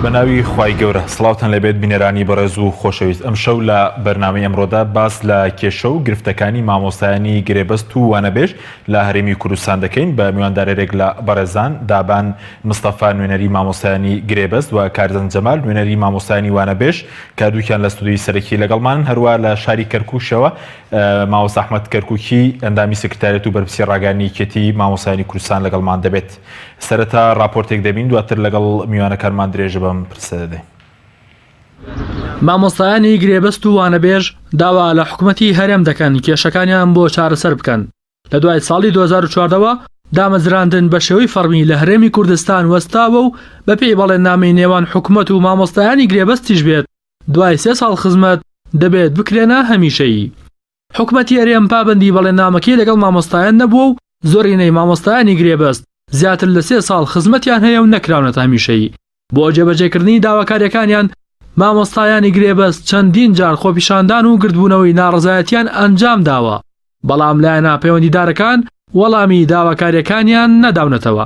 بەناوی خوای گەورە سڵاوتان لەبێت بینەرانی بەڕێز و خۆشەویست ئەمشەو لە بەرنامەی ئەمڕۆدا باس لە کێشە و گرفتەکانی مامۆستایانی گرێبەست و وانەبێژ لە هەرێمی کوردستان دەکەین بە میواندارێک لە بەڕێزان دابان مستەفا نوێنەری مامۆستایانی گرێبەست و کارزان جەمال نوێنەری مامۆستایانی وانەبێژ کە دووکیان لە ستودیۆی سەرەکی لەگەڵمان هەروە لە شاری کەرکووکشەوە مامۆستا ئەحمەد کەرکووکی ئەندامی سکرتارێت و بەرپرسی ڕاگەیاندنی یەکێتی مامۆستایانی کوردستان لەگەڵمان دەبێت. سەرەتا راپۆرتێک دەبین دواتر لەگەڵ میوانەکانمان درێژە بەم پرسە دەدەین. مامۆستایانی گرێبەست و وانەبێژ داوا لە حکوومەتی هەرێم دەکەن کێشەکانیان بۆ چارەسەر بکەن. لە دوای ساڵی 2014ەوە دامەزراندن بە شێوەی فەرمی لە هەرێمی کوردستان وەستاوە و بەپێی بەڵێننامەی نێوان حکوومەت و مامۆستایانی گرێبەستیش بێت دوای 3 ساڵ خزمەت دەبێت بکرێنە هەمیشەیی. حکوومەتی هەرێم پابەندی بەڵێننامەکەی لەگەڵ مامۆستایان نەبووە و زۆرینەی مامۆستایانی گرێبەست زیاتر لە 3 ساڵ خزمەتیان هەیە و نەکراونەتە هەمیشەیی. بۆ جێبەجێکردنی داواکاریەکانیان مامۆستایانی گرێبەست چەندین جار خۆپیشاندان و گردبوونەوەی ناڕزایەتیان ئەنجام داوە، بەڵام لایەنە پەیوەندیدارەکان وەڵامی داواکاریەکانیان نەداونەتەوە.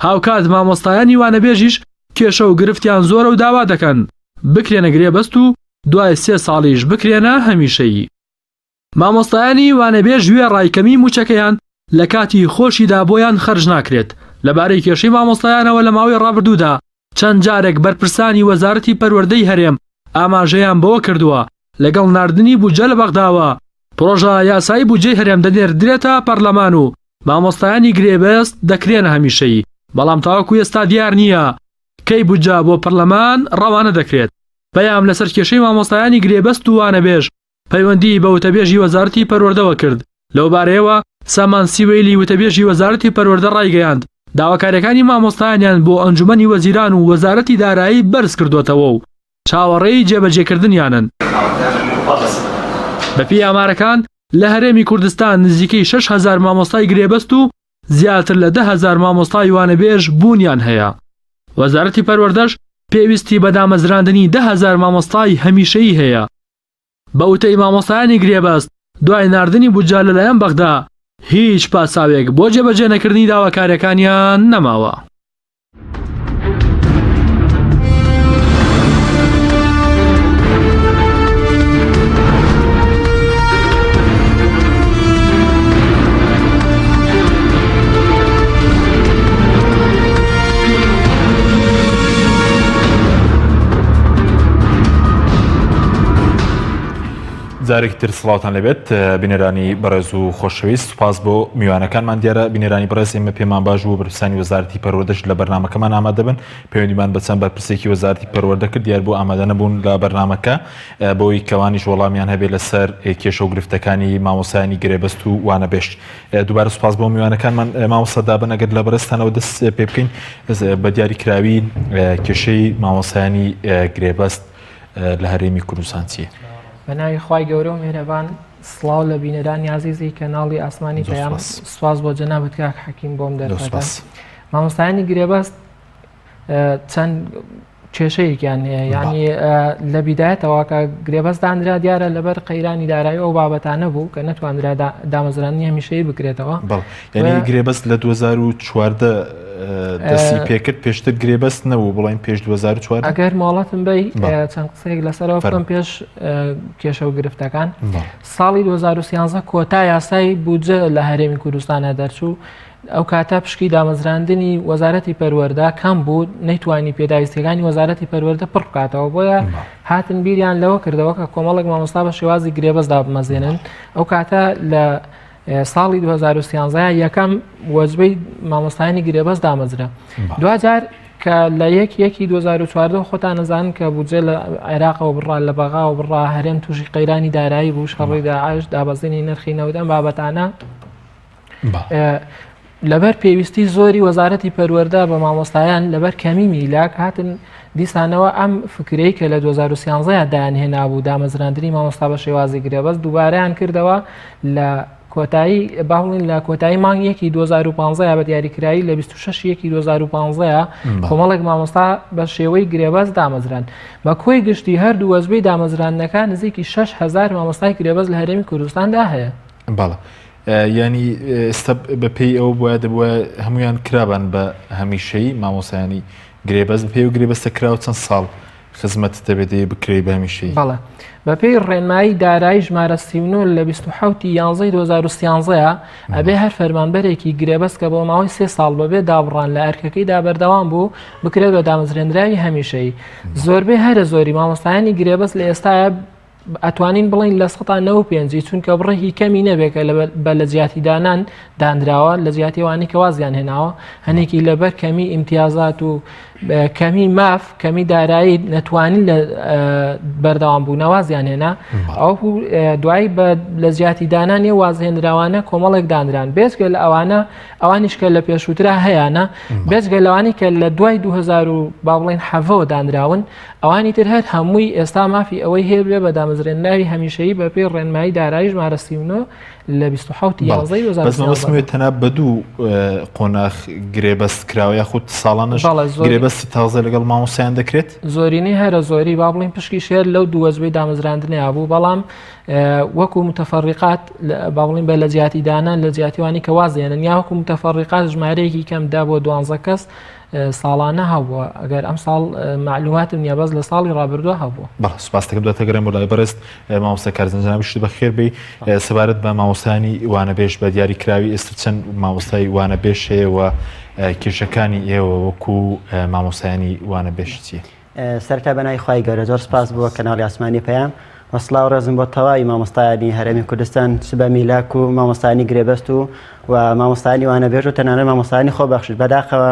هاوکات مامۆستایانی وانەبێژیش کێشە و گرفتیان زۆرە و داوا دەکەن بکرێنە گرێبەست و دوای 3 ساڵیش بکرێنە هەمیشەیی. مامۆستایانی وانەبێژ وێ ڕایکەمی موچەکەیان لە کاتی خۆشیدا بۆیان خەرج ناکرێت. لەبارەی کێشەی مامۆستایانەوە لە ماوەی ڕابردوودا چەند جارێک بەرپرسانی وەزارەتی پەروەردەی هەرێم ئاماژەیان بەوە کردووە لەگەڵ ناردنی بودجە لە بەغداوە پرۆژە یاسایی بودجەی هەرێم دەنێردرێتە پەرلەمان و مامۆستایانی گرێبەست دەکرێنە هەمیشەیی، بەڵام تاوەکو ئێستا دیار نییە کەی بودجە بۆ پەرلەمان ڕەوانە دەکرێت. بەیام لەسەر کێشەی مامۆستایانی گرێبەست و وانەبێژ پەیوەندی بە وتەبێژی وەزارەتی پەروەردەوە کرد. لەو بارەیەوە سامان سیوەیلی وتەبێژی وەزارەتی پەروەردە ڕایگەیاند داواکاریەکانی مامۆستایانیان بۆ ئەنجومەنی وەزیران و وەزارەتی دارایی بەرز کردوتەوە و چاوەڕێی جێبەجێکردنیانن. بەپی ئامارەکان لە هەرێمی کوردستان نزیکەی 6,000 مامۆستای گرێبەست و زیاتر لە 10,000 مامۆستای وانەبێژ بوونیان هەیە. وەزارەتی پەروەردەش پێویستی بە دامەزراندنی 10,000 مامۆستای هەمیشەیی هەیە. بە وتەی مامۆستایانی گرێبەست دوای ناردنی بودجە لەلایەن بەغدا هیچ پاساوێک بۆ جێبەجێ نەکردنی داواکاریەکانیان نەماوە. جارێکی تر سڵاوتان لەبێت بینەرانی بەڕێز و خۆشەویست. سوپاس بۆ میوانەکانمان دیارە بینەرانی بەڕێز ئێمە پێمان باش بوو بەرپرسانی وەزارەتی پەروەردەش لە بەرنامەکەمان ئامادە بن پەیوەندیمان بە چەند بەرپرسێکی وەزارەتی پەروەردە کرد دیار بۆ ئامادە نەبوون لە بەرنامەکە بۆی کەوانیش وەڵامیان هەبێت لەسەر کێشە و گرفتەکانی مامۆستایانی گرێبەست و وانەبێژ. دووبارە سوپاس بۆ میوانەکانمان. مامۆستا دابن ئەگەر لە بەڕێستانەوە دەست پێ بکەین بە دیاریکراوی کێشەی مامۆستایانی گرێبەست لە هەرێمی کوردستان چییە؟ بەناوی خوای گەورە و میهرەبان سڵاو لە بینەرانی عزیزی کەناڵی ئاسمانی پەیام. سوپاس بۆ جەنابەت کاک حەکیم بۆم دەرفەتە. مامۆستایانی گرێبەست چەند کێشەیەکیان هەیە، یعنی لە بیدایەتەوە کە گرێبەست دانرا دیارە لەبەر قەیرانی دارایی ئەو بابەتانە بوو کە نەتوانرا دامەزرانی هەمیشەیی بکرێتەوە. یعنی گرێبەست لە 2014 دەستی پێکرد پێشتر گرێبەست نەبوو بڵین پێش 2004. ئەگەر ماڵەتم بەی چەند قسەیەک لەسەرەوە بکەم پێش کێشە و گرفتەکان. ساڵی 2013 کۆتا یاسای بودجە لە هەرێمی کوردستانە دەرچوو. ئەو کاتە پشکی دامەزراندنی وەزارەتی پەروەردە کەم بوو، نەیتوانی پێداویستەکانی وەزارەتی پەروەردە پڕ بکاتەوە، بۆیە هاتن بیریان لەوە کردەوە کە کۆمەڵێک مامۆستا بە شێوازی گرێبەستدا بمەزێنن. ئەو کاتە لە ساڵی 2013 یەکەم وەجبەی مامۆستایانی گرێبەست دامەزرا. دوجار کە لە 1/1/2014 خۆتان نەزانن کە بودجە لە عێراقەوە بڕا لە بەغاوە بڕا هەرێم تووشی قەیرانی دارایی بوو، شەڕی داعش، دابەزینی نرخی نەودەم بابەتانە لەبەر پێویستی زۆری وەزارەتی پەروەردە بە مامۆستایان لەبەر کەمی میلاک هاتن دیسانەوە ئەم فکرەی کە لە 2013 دایان هێنابوو دامەزراندنی مامۆستا بە شێوازی گرێبەست دووبارەیان کردەوە لە کۆتایی باڵین لە کۆتایی مانگیەکی 2015 بە دیاریکرایی لە 26/1/2015 کۆمەڵێک مامۆستا بە شێوەی گرێبەست دامەزران. بە کۆی گشتی هەردوو وەزبەی دامەزراندنەکە نزیکی 6,000 مامۆستای گرێبەست لە هەرێمی کوردستاندا هەیە. ینی ئێستا بەپێی ئەو بۆە دەبووە هەمویان کرابن بە هەمیشەی مامۆستایانی گرێبەست پێی و گرێبەستە کراوە چەند ساڵ خزمەت دەبێت بکرێ بە هەمیشەیی؟ بەڵێ بەپێی ڕێنمایی دارایی ژمارە 39 لە 27 یانزەی 2013 ئەبێ هەر فەرمانبەرێکی گرێبەست کە بۆ ماوەی 3 ساڵ بەبێ دابڕان لە ئەرکەکەیدا بەردەوام بوو بکرێت بە دامەزرێنراوی هەمیشەیی. زۆربەی هەرە زۆری مامۆستایانی گرێبەست لە ئێستاە ئەتوانین بڵین لە 95 چونکە بڕێکی کەمی نەبێکە بە لە جیاتیدانان دانراوە لە جیاتیوانی کە وازیان هێناوە هەنێکی لەبەر کەمی ئیمتیازات و کەمی ماف کەمی دارایی نەتوانین لە بەردەوام بوو نەوازیان هێنا ئەو دوایی لە جیاتیدانان ێ وازهێنراوانە کۆمەڵێک دانران بێزگە لە ئەوانیش کە لە پێشووترا هەیەە بێزگە لەوانی کە لە دوای 2000 با بڵێن حەڤەوە دانراون ئەوانی تر هەر هەمووی ئێستا مافی ئەوەی هەیە بە دامەزرێنراوی هەمیشەیی بە پێی ڕێنمایی دارایی ژمارە 39 لە 27 یانزەی 2013 تەنە بەدوو قۆناغ گرێبەست کراوە یاخود ساڵانش گرێبەستی تازە لەگەڵ مامۆستایان دەکرێت؟ زۆرینەی هەرە زۆری با بڵین پشکی شێر لەو دووەزبەی دامەزراندنیا بوو بەڵام وەکو متەفەڕیقات با بڵین بە لە جیاتیدانان لە جیاتیوانی کە وازێنن یا وەکو متەفەڕیقات ژمارەیەکی کەمدا بۆ 12 کەس ساڵانە هەبووە ئەگەر ئەم ساڵ معلوماتم نییە بەس لە ساڵی ڕابردووە هەبووە. بەڵێ سوپاس دەکەم دواتەگەڕێم بۆ لای بەڕێست مامۆستا کارزانجاناویشت بەخێر بێ سەبارەت بە مامۆستایانی وانەبێژ بە دیاریکراوی ئێستا چەند مامۆستای وانەبێژ هەیە و کێشەکانی ئێوە وەکو مامۆستایانی وانەبێژ چییە؟ سەرتا بەنای خوای گەورە زۆر سپاس بۆ کەناڵی ئاسمانی پەیام وەسڵاو ڕێزم بۆ تەواوی مامۆستایانی هەرێمی کوردستان سبە میلاک و مامۆستایانی گرێبەست و مامۆستایانی وانەبێژ و تەنانەت مامۆستایانی خۆبەخشت بەداخەوە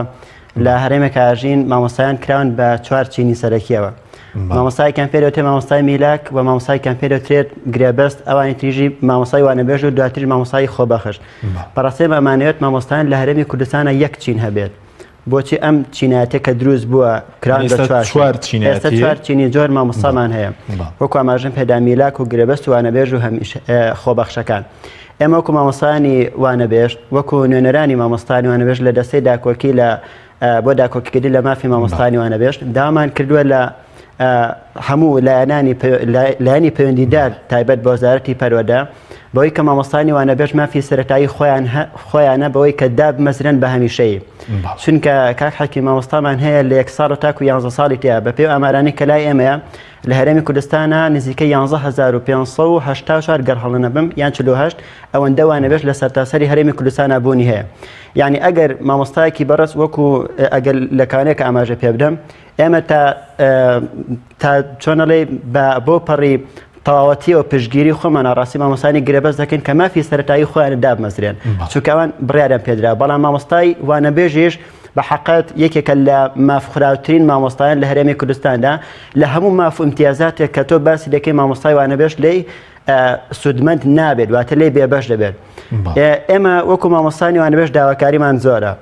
لە هەرێمێک ئاژین مامۆستایان کراون بە 4 چینی سەرەکیەوە مامۆستای کەمپێرەوتێ مامۆستای میلاک و مامۆستای کەمپێرەوترێت گرێبەست ئەوانی تریژی مامۆستای وانەبێژ و دواتریژ مامۆستای خۆبەخشت بەڕاستێ ئەمانەوێت مامۆستایان لە هەرێمی کوردستانە 1 چین هەبێت بۆچی ئەم چینایەتە کە دروست بووە کراون بە 4 چینی جۆر مامۆستامان هەیە وەکو ئاماژەم پێدا میلاک و گرێبەست و وانەبێژ و خۆبەخشەکان ئێمە وەکو مامۆستایانی وانەبێژ وەکو نوێنەرانی مامۆستایانی وانەبێژ لە دەستەی داکۆکی بۆ داکۆکیکردی لە مافی مامۆستایانی وانەبێژ داوامان کردووە لە هەموو لایەنی پەیوەندیدار تایبەت بە وەزارەتی پەروەردە بەوەی کە مامۆستایانی وانەبێژ مافی سەرەتایی خۆیانە بەوەی کە دابمەزرێن بە هەمیشەیی چونکە کاک حەکی مامۆستامان هەیە لە 1 ساڵ تاکو 11 ساڵی تیا بە پێی ئامارانی کە لای ئێمەیە لە هەرێمی کوردستانە نزیکەی 11584 گەر هەڵەنەبم یان 48 ئەوەندە وانەبێژ لە سەرتاسەری هەرێمی کوردستانە بوونی هەیە یعنی ئەگەر مامۆستایەکی بەڕست وەکو ئەگەر لە کانێک ئاماژە پێ بدەم ئێمە تا چۆنەڵێ بۆ پەڕی تەواوەتی و پشتگیری خۆمان ڕاستی مامۆستایانی گرێبەست دەکەین کە مافی سەرەتایی خۆیان دابمەزرێن چونکە ئەوان بڕیاریان پێدرا بەڵام مامۆستای وانەبێژیش بە حەقەت یەکێکە لە مافخراوترین مامۆستایان لە هەرێمی کوردستاندا لە هەموو ماف و امتیازاتێک کە تۆ باسی دەکەی مامۆستای وانەبێژ لێی سودمەند نابێت واتە لێی بێبەش دەبێت ئێمە وەکو مامۆستایانی وانەبێژ داواکاریمان زۆرە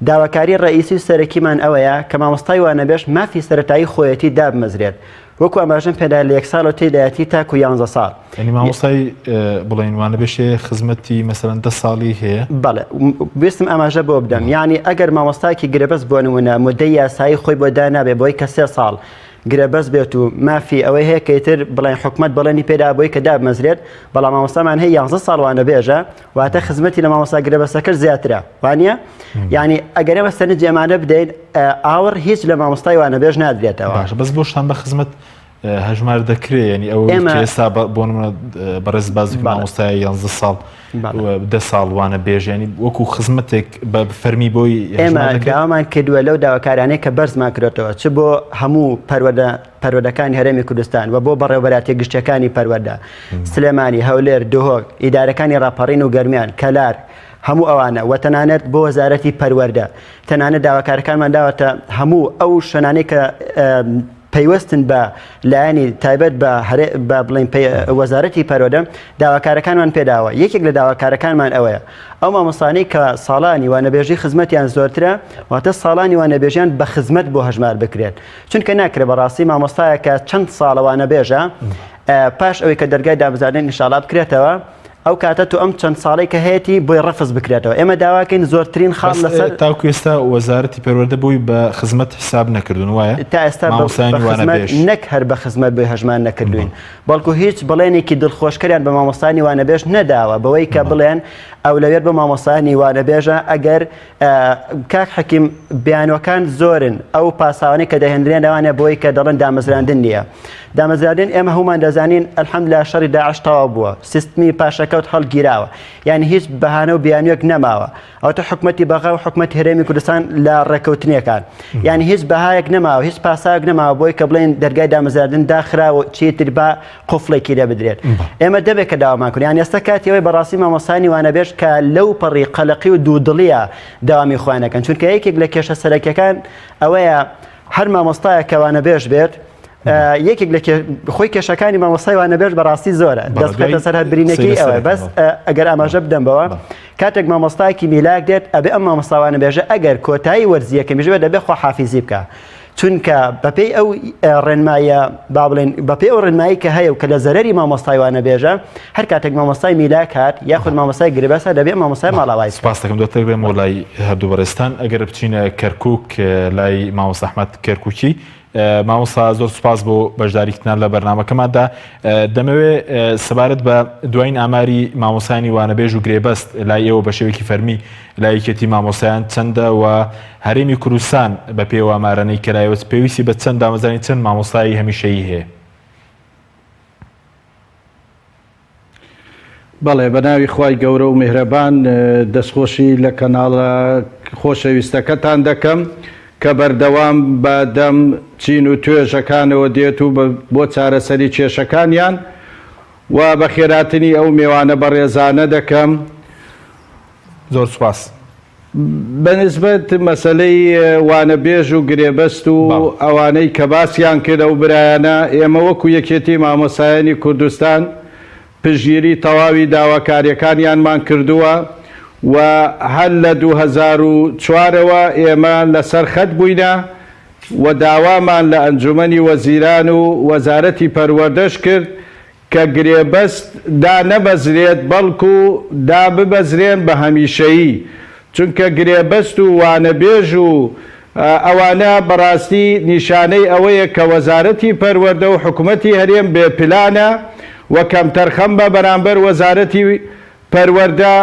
داواکاری ڕئیسی سەرەکیمان ئەوەیە کە مامۆستای وانەبێژ مافی سەرەتایی خۆیەتی دابمەزرێت وەکو ئەماژەم پێدا لە 1 ساڵ و تێدایەتی تاکو 11 ساڵ ینی مامۆستای بڵین وانەبێژ خزمەتی مەسەڵەن 10 ساڵی هەیە بەڵێ ویستم ئەماژە بۆ بدەم یعنی ئەگەر مامۆستایەکی گرێبەست بۆ نمونە مودەی یاسایی خۆی بۆ دانابێ بۆی کە 3 ساڵ گرێبەست بێت و مافی ئەوەی هەیە کەیتر بڵێن حکومەت بەڵێنی پێدا بۆی کە دابمەزرێت بەڵام مامۆستامان هەیە 11 ساڵ وانەبێژە واتە خزمەتی لە مامۆستا گرێبەستەکە زیاترە وانە یعنی ئەگەر ئێمە سەرنج ئێمانە بدەین ئاوەڕ هیچ لە مامۆستای وانەبێژ نادرێتەوە بەس بۆشتان بە خزمەت هەژمار دەکرێت ینی ئەو ئێستا بۆ بەڕێز بازی مامۆستای 11 ساڵ 10 ساڵ وانەبێژ ینی وەکو خزمەتێک بە فەرمی بۆی ئێمە داوامان کردووە لەو داواکارانەی کە بەرزمان کردێتەوە چ بۆ هەموو پەروەردەکانی هەرێمی کوردستان و بۆ بەڕێوەبەراتێ گشتەکانی پەروەردە سلێمانی هەولێر دهۆک ئیدارەکانی ڕاپەڕین و گەرمیان کەلار هەموو ئەوانە و تەنانەت بۆ وەزارەتی پەروەردە تەنانەت داواکارەکانمان داوەتە هەموو ئەو شوێنانەی کە پەیوەستن بە لایەنی تایبەت بە بڵین وەزارەتی پەروەردە داواکارەکانمان پێداوە یەکێک لە داواکارەکانمان ئەوەیە ئەو مامۆستانەی کە ساڵانی وانەبێژی خزمەتیان زۆرترە واتە ساڵانی وانەبێژیان بە خزمەت بۆ هەژمار بکرێت چونکە ناکرێت بەڕاستی مامۆستایەکە چەند ساڵە وانەبێژە پاش ئەوەی کە دەرگای دامەزراندنی ئینشاڵڵا بکرێتەوە ئەو کاتە تو ئەم چەند ساڵی کە هەیەی بۆی ڕەفز بکرێتەوە ئێمە داواکەین زۆرترین خاڵ لەسەر تاکو ئێستا وەزارەتی پەروەردە بووی بە خزمەت حساب نەکردون وایە تا ئێستا نەک هەر بە خزمەت بۆی هەژمان نەکردوین بەڵکو هیچ بڵێنێکی دڵخۆشکەریان بە مامۆستانی وانەبێژ نەداوە بەوەی کە بڵێن ئەولەوێت بە مامۆستایانی وانەبێژە ئەگەر کاک حەکیم بیانوەکان زۆرن ئەو پاساوانەی کە دەهێنرێن لەوانە بۆی کە دەڵێن دامەزراندن نییە دامەزراندن ئێمە هەمومان دەزانین ئەلحەمدوللا شەڕی داعش تەواو بووە سیستمی پاشەکەوت هەڵگیراوە یعنی هیچ بەهانە و بیانوێک نەماوە ئەوتە حکومەتی بەغا و حکومەتی هەرێمی کوردستان لە ڕێکەوتنیەکان یعنی هیچ بەهایەک نەماوە هیچ پاسایەک نەماوە بۆی کە بڵێن دەرگای دامەزراندن داخراوە چیتر بە قوفڵێکی لێ بدرێت ئێمە دەبێت کە داوامان کورد یان ئێستا کاتیەوەی بەڕاستی مامۆستایانی وانەبێژ کە لەو پەڕی قەلەقی و دوودڵیە داوامی خوانەکەن چونکە یەکێک لە کێشە سەرەکیەکان ئەوەیە هەر مامۆستایە کە وانەبێژ بێت یەکێک لە خۆی کێشەکانی مامۆستای وانەبێژ بەڕاستی زۆرە دەست بکاتە سەر هەر برینەکەی ئەوە بەس ئەگەر ئاماژە بدەمەوە کاتێک مامۆستایەکی میلاک دێت ئەبێ ئەم مامۆستا وانەبێژە ئەگەر کۆتایی وەرزیەکە میژبێت دەبێ خۆحافیزی بکە چونکە بەپێی ئەو ڕێنمایە با بڵێن بەپێی ئەو ڕێنمایی کە هەیە و کە لە زەرەری مامۆستای وانەبێژە هەر کاتێک مامۆستای میلاک هات یاخود مامۆستای گرێبەستە دەبێت مامۆستای ماڵاوای سپاس دەکەم دۆکتەر بێمەوە لای هەردوو بەڕێستان ئەگەر بچینە کەرکووک لای مامۆستا ئەحمەد کەرکووکی مامۆستا زۆر سوپاس بۆ بەشداریکردنان لە بەرنامەکەماندا دەمەوێت سەبارەت بە دوایین ئاماری مامۆستایانی وانەبێژ و گرێبەست لای ئێوە بە شێوەیەکی فەرمی لایەکێتی مامۆستایان چەندە و هەرێمی کوردستان بە پێی ئامارانەی کەرایەوە پێویستی بە چەند دامەزرانی چەند مامۆستایی هەمیشەیی هەیە بەڵێ بە ناوی خوای گەورە و میهرەبان دەستخۆشی لە کەناڵە خۆشەویستەکەتان دەکەم کە بەردەوام بە دەم چین و توێژەکانەوە دێت و بۆ چارەسەری کێشەکانیان و بە خێراتنی ئەو میوانە بەڕێزانە دەکەم زۆر سوپاس بەنسبەت مەسەلەی وانەبێژ و گرێبەست و ئەوانەی کە باسییان کرد ئەو برایانە ئێمە وەکو یەکێتی مامۆستایانی کوردستان پشگیری تەواوی داواکاریەکانیانمان کردووە و هەر لە 2004ەوە ئێمە لەسەر خەت بووینە و داوامان لە ئەنجومەنی وەزیران و وەزارەتی پەروەردەش کرد کە گرێبەست دا نەبەزرێت بەڵکو دا ببەزرێن بە هەمیشەیی چونکە گرێبەست و وانەبێژ و ئەوانە بەڕاستی نیشانەی ئەوەیە کە وەزارەتی پەروەردە و حکوومەتی هەرێم بێپلانە و کەمتەر خەم بە بەرامبەر وەزارەتی پەروەردە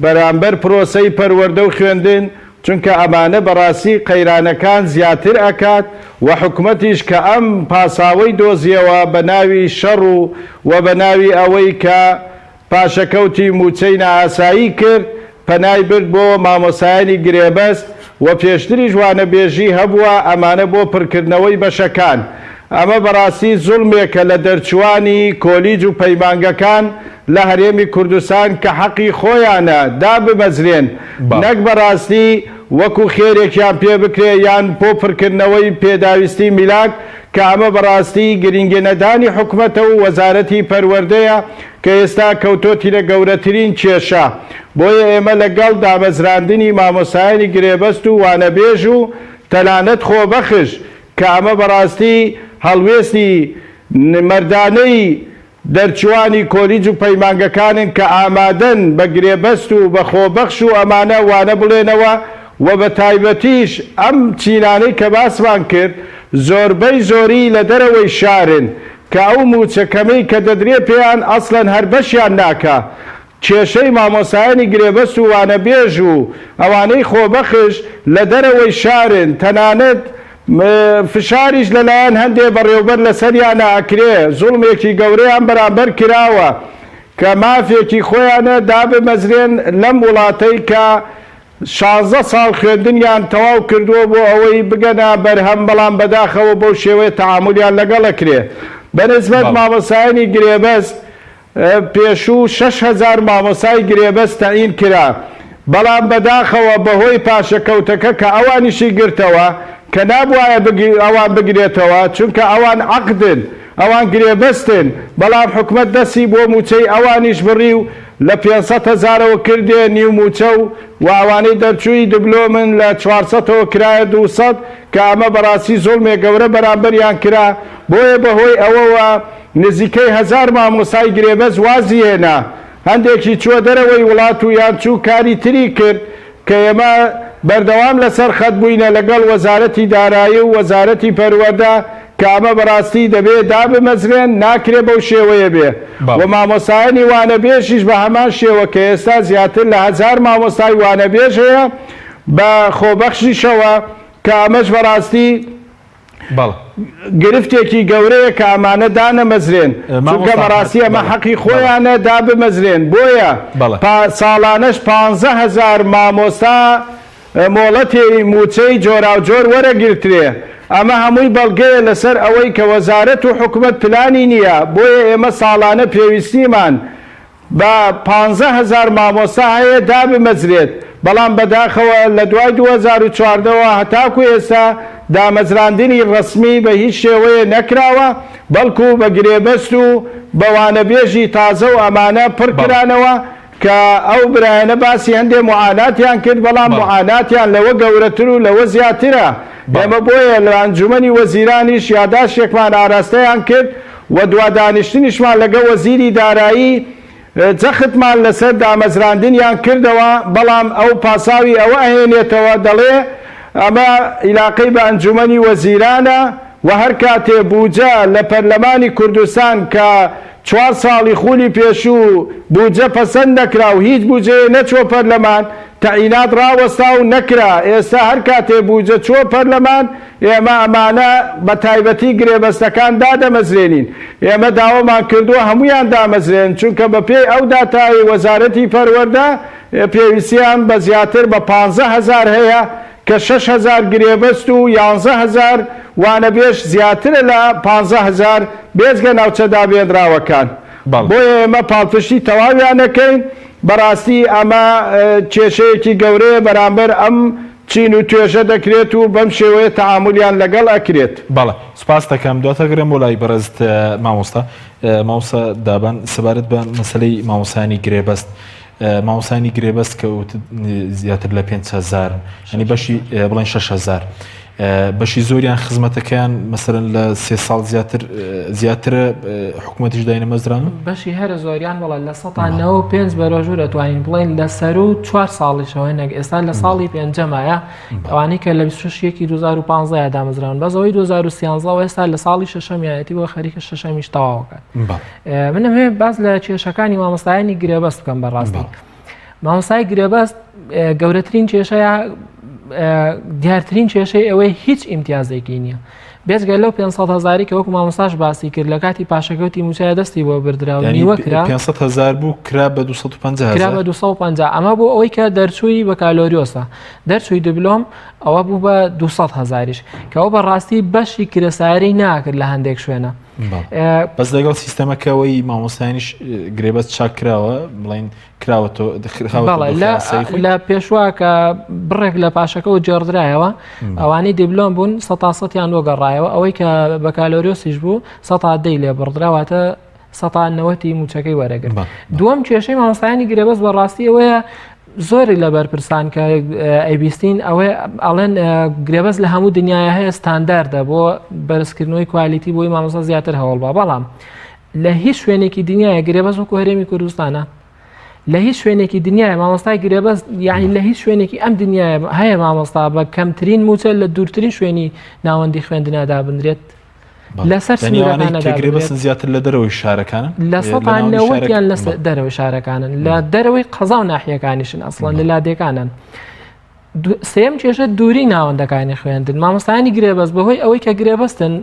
بەرامبەر پرۆسەی پەروەردە و خوێندن چونکە ئەمانە بەڕاستی قەیرانەکان زیاتر ئەکات و حکوومەتیش کە ئەم پاساوەی دۆزیەوە بە ناوی شەڕ و بە ناوی ئەوەی کە پاشەکەوتی موچەی نائاسایی کرد پەنای برد بۆ مامۆستایانی گرێبەست و پێشتریش وانەبێژی هەبووە ئەمانە بۆ پڕکردنەوەی بەشەکان ئەمە بەڕاستی زوڵمێکە لە دەرچوانی کۆلیج و پەیمانگەکان لە هەرێمی کوردستان کە حەقی خۆیانە دا بمەزرێن نەک بەڕاستی وەکو خێرێکیان پێ بکرێ یان بۆ پڕکردنەوەی پێداویستی میلاک کە ئەمە بەڕاستی گرنگێنەدانی حکوومەتە و وەزارەتی پەروەردەیە کە ئێستا کەوتۆتی لە گەورەترین کێشە بۆیە ئێمە لەگەڵ دامەزراندنی مامۆستایانی گرێبەست و وانەبێژ و تەنانەت خۆبەخش کە ئەمە بەڕاستی هەڵوێستی مەردانەی دەرچوانی کۆلیج و پەیمانگەکانن کە ئامادەن بە گرێبەست و بە خۆبەخش و ئەمانە وانە بڵێنەوە و بە تایبەتیش ئەم چینانەی کە باسمان کرد زۆربەی زۆری لە دەرەوەی شارن کە ئەو موچەکەمەی کە دەدرێ پێیان ئەسڵەن هەر بەشیان ناکە کێشەی مامۆستایانی گرێبەست و وانەبێژ و ئەوانەی خۆبەخش لە دەرەوەی شارن تەنانەت فشاریش لەلایەن هەندێک بەڕێوەبەر لەسەریانە ئەکرێ زوڵمێکی گەورەیان بەرامبەر کراوە کە مافێکی خۆیانە دابمەزرێن لەم وڵاتەی کە 16 ساڵ خوێندنیان تەواو کردووە بۆ ئەوەی بگەنە بەرهەم بەڵام بەداخەوە بۆ شێوەیە تەعاملیان لەگەڵەکرێ بەنسبەت مامۆستایانی گرێبەست پێشوو 6,000 مامۆستای گرێبەست تەعین کرا بەڵام بەداخەوە بەهۆی پاشەکەوتەکە کە ئەوانیشی گرتەوە کە نابوایە ئەوان بگرێتەوە چونکە ئەوان عەقدن ئەوان گرێبەستن بەڵام حکومەت دەستی بۆ موچەی ئەوانیش بڕی و لە 500,000ەوە کردێ نیو موچە و ئەوانەی دەرچووی دیبلۆمن لە 400ەوە کرایە 200 کە ئەمە بەڕاستی زوڵمێ گەورە بەرامبەریان کرا بۆیە بەهۆی ئەوەوە نزیکەی 1000 مامۆستای گرێبەست وازی هێنا هەندێکی چووە دەرەوەی وڵات و یان چوو کاری تری کرد کە ئێمە بەردەوام لەسەر خەت بووینە لەگەڵ وەزارەتی دارایی و وەزارەتی پەروەردە کە ئەمە بەڕاستی دەبێت دابمەزرێن ناکرێ بەو شێوەیە بێ و مامۆستایانی وانەبێژیش بە هەمان شێوە کە ئێستا زیاتر لە 1000 مامۆستای وانەبێژ هەیە بە خۆبەخشیشەوە کە ئەمەش بەڕاستی گرفتێکی گەورەیە کە ئەمانە دانەمەزرێن چونکە بەڕاستی ئەمە حەقی خۆیانە دابمەزرێن بۆیە ساڵانەش 15,000 مامۆستا مۆڵەتی موچەی جۆراوجۆر وەرەگرترێ ئەمە هەمووی بەڵگەیە لەسەر ئەوەی کە وەزارەت و حکوومەت پلانی نییە بۆیە ئێمە ساڵانە پێویستیمان بە 15,000 مامۆستا هەیە دابمەزرێت بەڵام بەداخەوە لە دوای 2014ەوە هەتاکو ئێستا دامەزراندنی ڕسمی بە هیچ شێوەیە نەکراوە بەڵکو بە گرێبەست و بە وانەبێژی تازە و ئەمانە پڕکرانەوە کە ئەو برایەنە باسی هەندێک معاناتیان کرد بەڵام معاناتیان لەوە گەورەتر و لەوە زیاترە ئێمە بۆیە لە ئەنجومەنی وەزیرانیش یاداشتێکمان ئاراستەیان کرد و دوادانیشتنیشمان لەگە وەزیری دارایی جەختمان لەسەر دامەزراندنیان کردەوە بەڵام ئەو پاساوی ئەوە ئەهێنێتەوە دەڵێ ئەمە عیلاقەی بە ئەنجومەنی وەزیرانە و هەر کاتێ بوجە لە پەرلەمانی کوردستان کە 4 ساڵی خولی پێشوو بوجە پەسەند نەکرا و هیچ بوجەیە نەچۆ پەرلەمان تەعینات ڕاوەستا و نەکرا ئێستا هەر کاتێ بوجە چۆ پەرلەمان ئێمە ئەمانە بە تایبەتی گرێبەستەکان دادەمەزرێنین ئێمە داوامان کردووە هەمویان دامەزرێن چونکە بە پێی ئەو داتایی وەزارەتی پەروەردە پێویستیان بە زیاتر بە 15,000 هەیە کە 6,000 گرێبەست و 11,000 وانەبێژ زیاترە لە 15,000 بێزگە ناوچە دابێنراوەکان بۆیە ئێمە پاڵپشتی تەواویانەکەین بەڕاستی ئەمە کێشەیەکی گەورەیە بەرامبەر ئەم چین و توێژە دەکرێت و بەم شێوەیە تەعاملیان لەگەڵ ئەکرێت. بەڵێ سوپاس دەکەم دواتەگرم بۆ لای بەڕێزت مامۆستا دابان سەبارەت بە مەسەلەی مامۆستایانی گرێبەست مامۆستایانی گرێبەست کە زیاتر لە 5,000 ینی بەشی بڵێن 6,000 بەشی زۆریان خزمەتەکەیان مەسەرەن لە 3 ساڵ زیاترە حکوومەتیش داینەمەزران بەشی هەرە زۆریان بڵێ لە 5 بەرۆژوو دەتوانین بڵێن لە سەر و 4 ساڵیشەوە نەک ئێستا لە ساڵی پێنجەمایە ئەوانەی کە لە 26 2015 دامەزران بەزەوەی 2013 ئێستا لە ساڵی شەشەمیەتی بۆ خەریکە شەشەمیش تەواوەکات. منم هەیە باز لە کێشەکانی مامۆستایانی گرێبەست بکەم بەڕاستی مامۆستای گرێبەست گەورەترین کێشەیە دیارترین کێشەی ئەوەی هیچ ئیمتیازێکی نییە بێزگە لەو 500,000 کە وەکو مامۆستاش باسی کرد لە کاتی پاشەکەوتی موچایە دەستی بۆ بردراوە نیوەکرا 500,000 بوو کرا بە 250 ئەمە بۆ ئەوەی کە دەرچووی بەکالۆریۆسە دەرچووی دیبلۆم ئەوە بوو بە 200,000 کە ئەو بەڕاستی بەشی کرێساری ناکرد لە هەندێک شوێنە بەس لەگەڵ سیستەمەکەەوەی مامۆستایانیش گرێبەست چاک کراوە بڵین کراوەتۆ لە پێشوا کە بڕێک لە پاشەکە و جێڕدرایەوە ئەوانەی دیبلۆم بوون 100%یان وەگەڕایەوە ئەوەی کە بەکالۆریۆسیش بوو 100 لێ بڕدراواتە 190 موچەکەی وەرەگرت دووەم کێشەی مامۆستایانی گرێبەست بەڕاستی ئەوەیە زۆری لە بەرپرسان کە ئەیبیستین ئەوەی ئەڵێن گرێبەست لە هەموو دنیاە هەیە ستانداردە بۆ بەرزکردنەوەی کوالیتی بۆی مامۆستا زیاتر هەوڵبا بەڵام لە هیچ شوێنێکی دنیاە گرێبەست وەکو هەرێمی کوردستانە لە هیچ شوێنێکی دنیاە مامۆستای گرێبەست یعنی لە هیچ شوێنێکی ئەم دنیاە هەیە مامۆستا بە کەمترین موچە لە دوورترین شوێنی ناوەندی خوێندنادا بنرێت لەسەر گرێبەست زیاتر لە دەرەوەی شارەکانن لە 190یان لە دەرەوەی شارەکانن لە دەرەوەی قەزا و ناحیەکانیشن ئەسڵەن لە لادێکانن سێم کێشە دووری ناوەندەکانی خوێندن مامۆستایانی گرێبەست بەهۆی ئەوەی کە گرێبەستن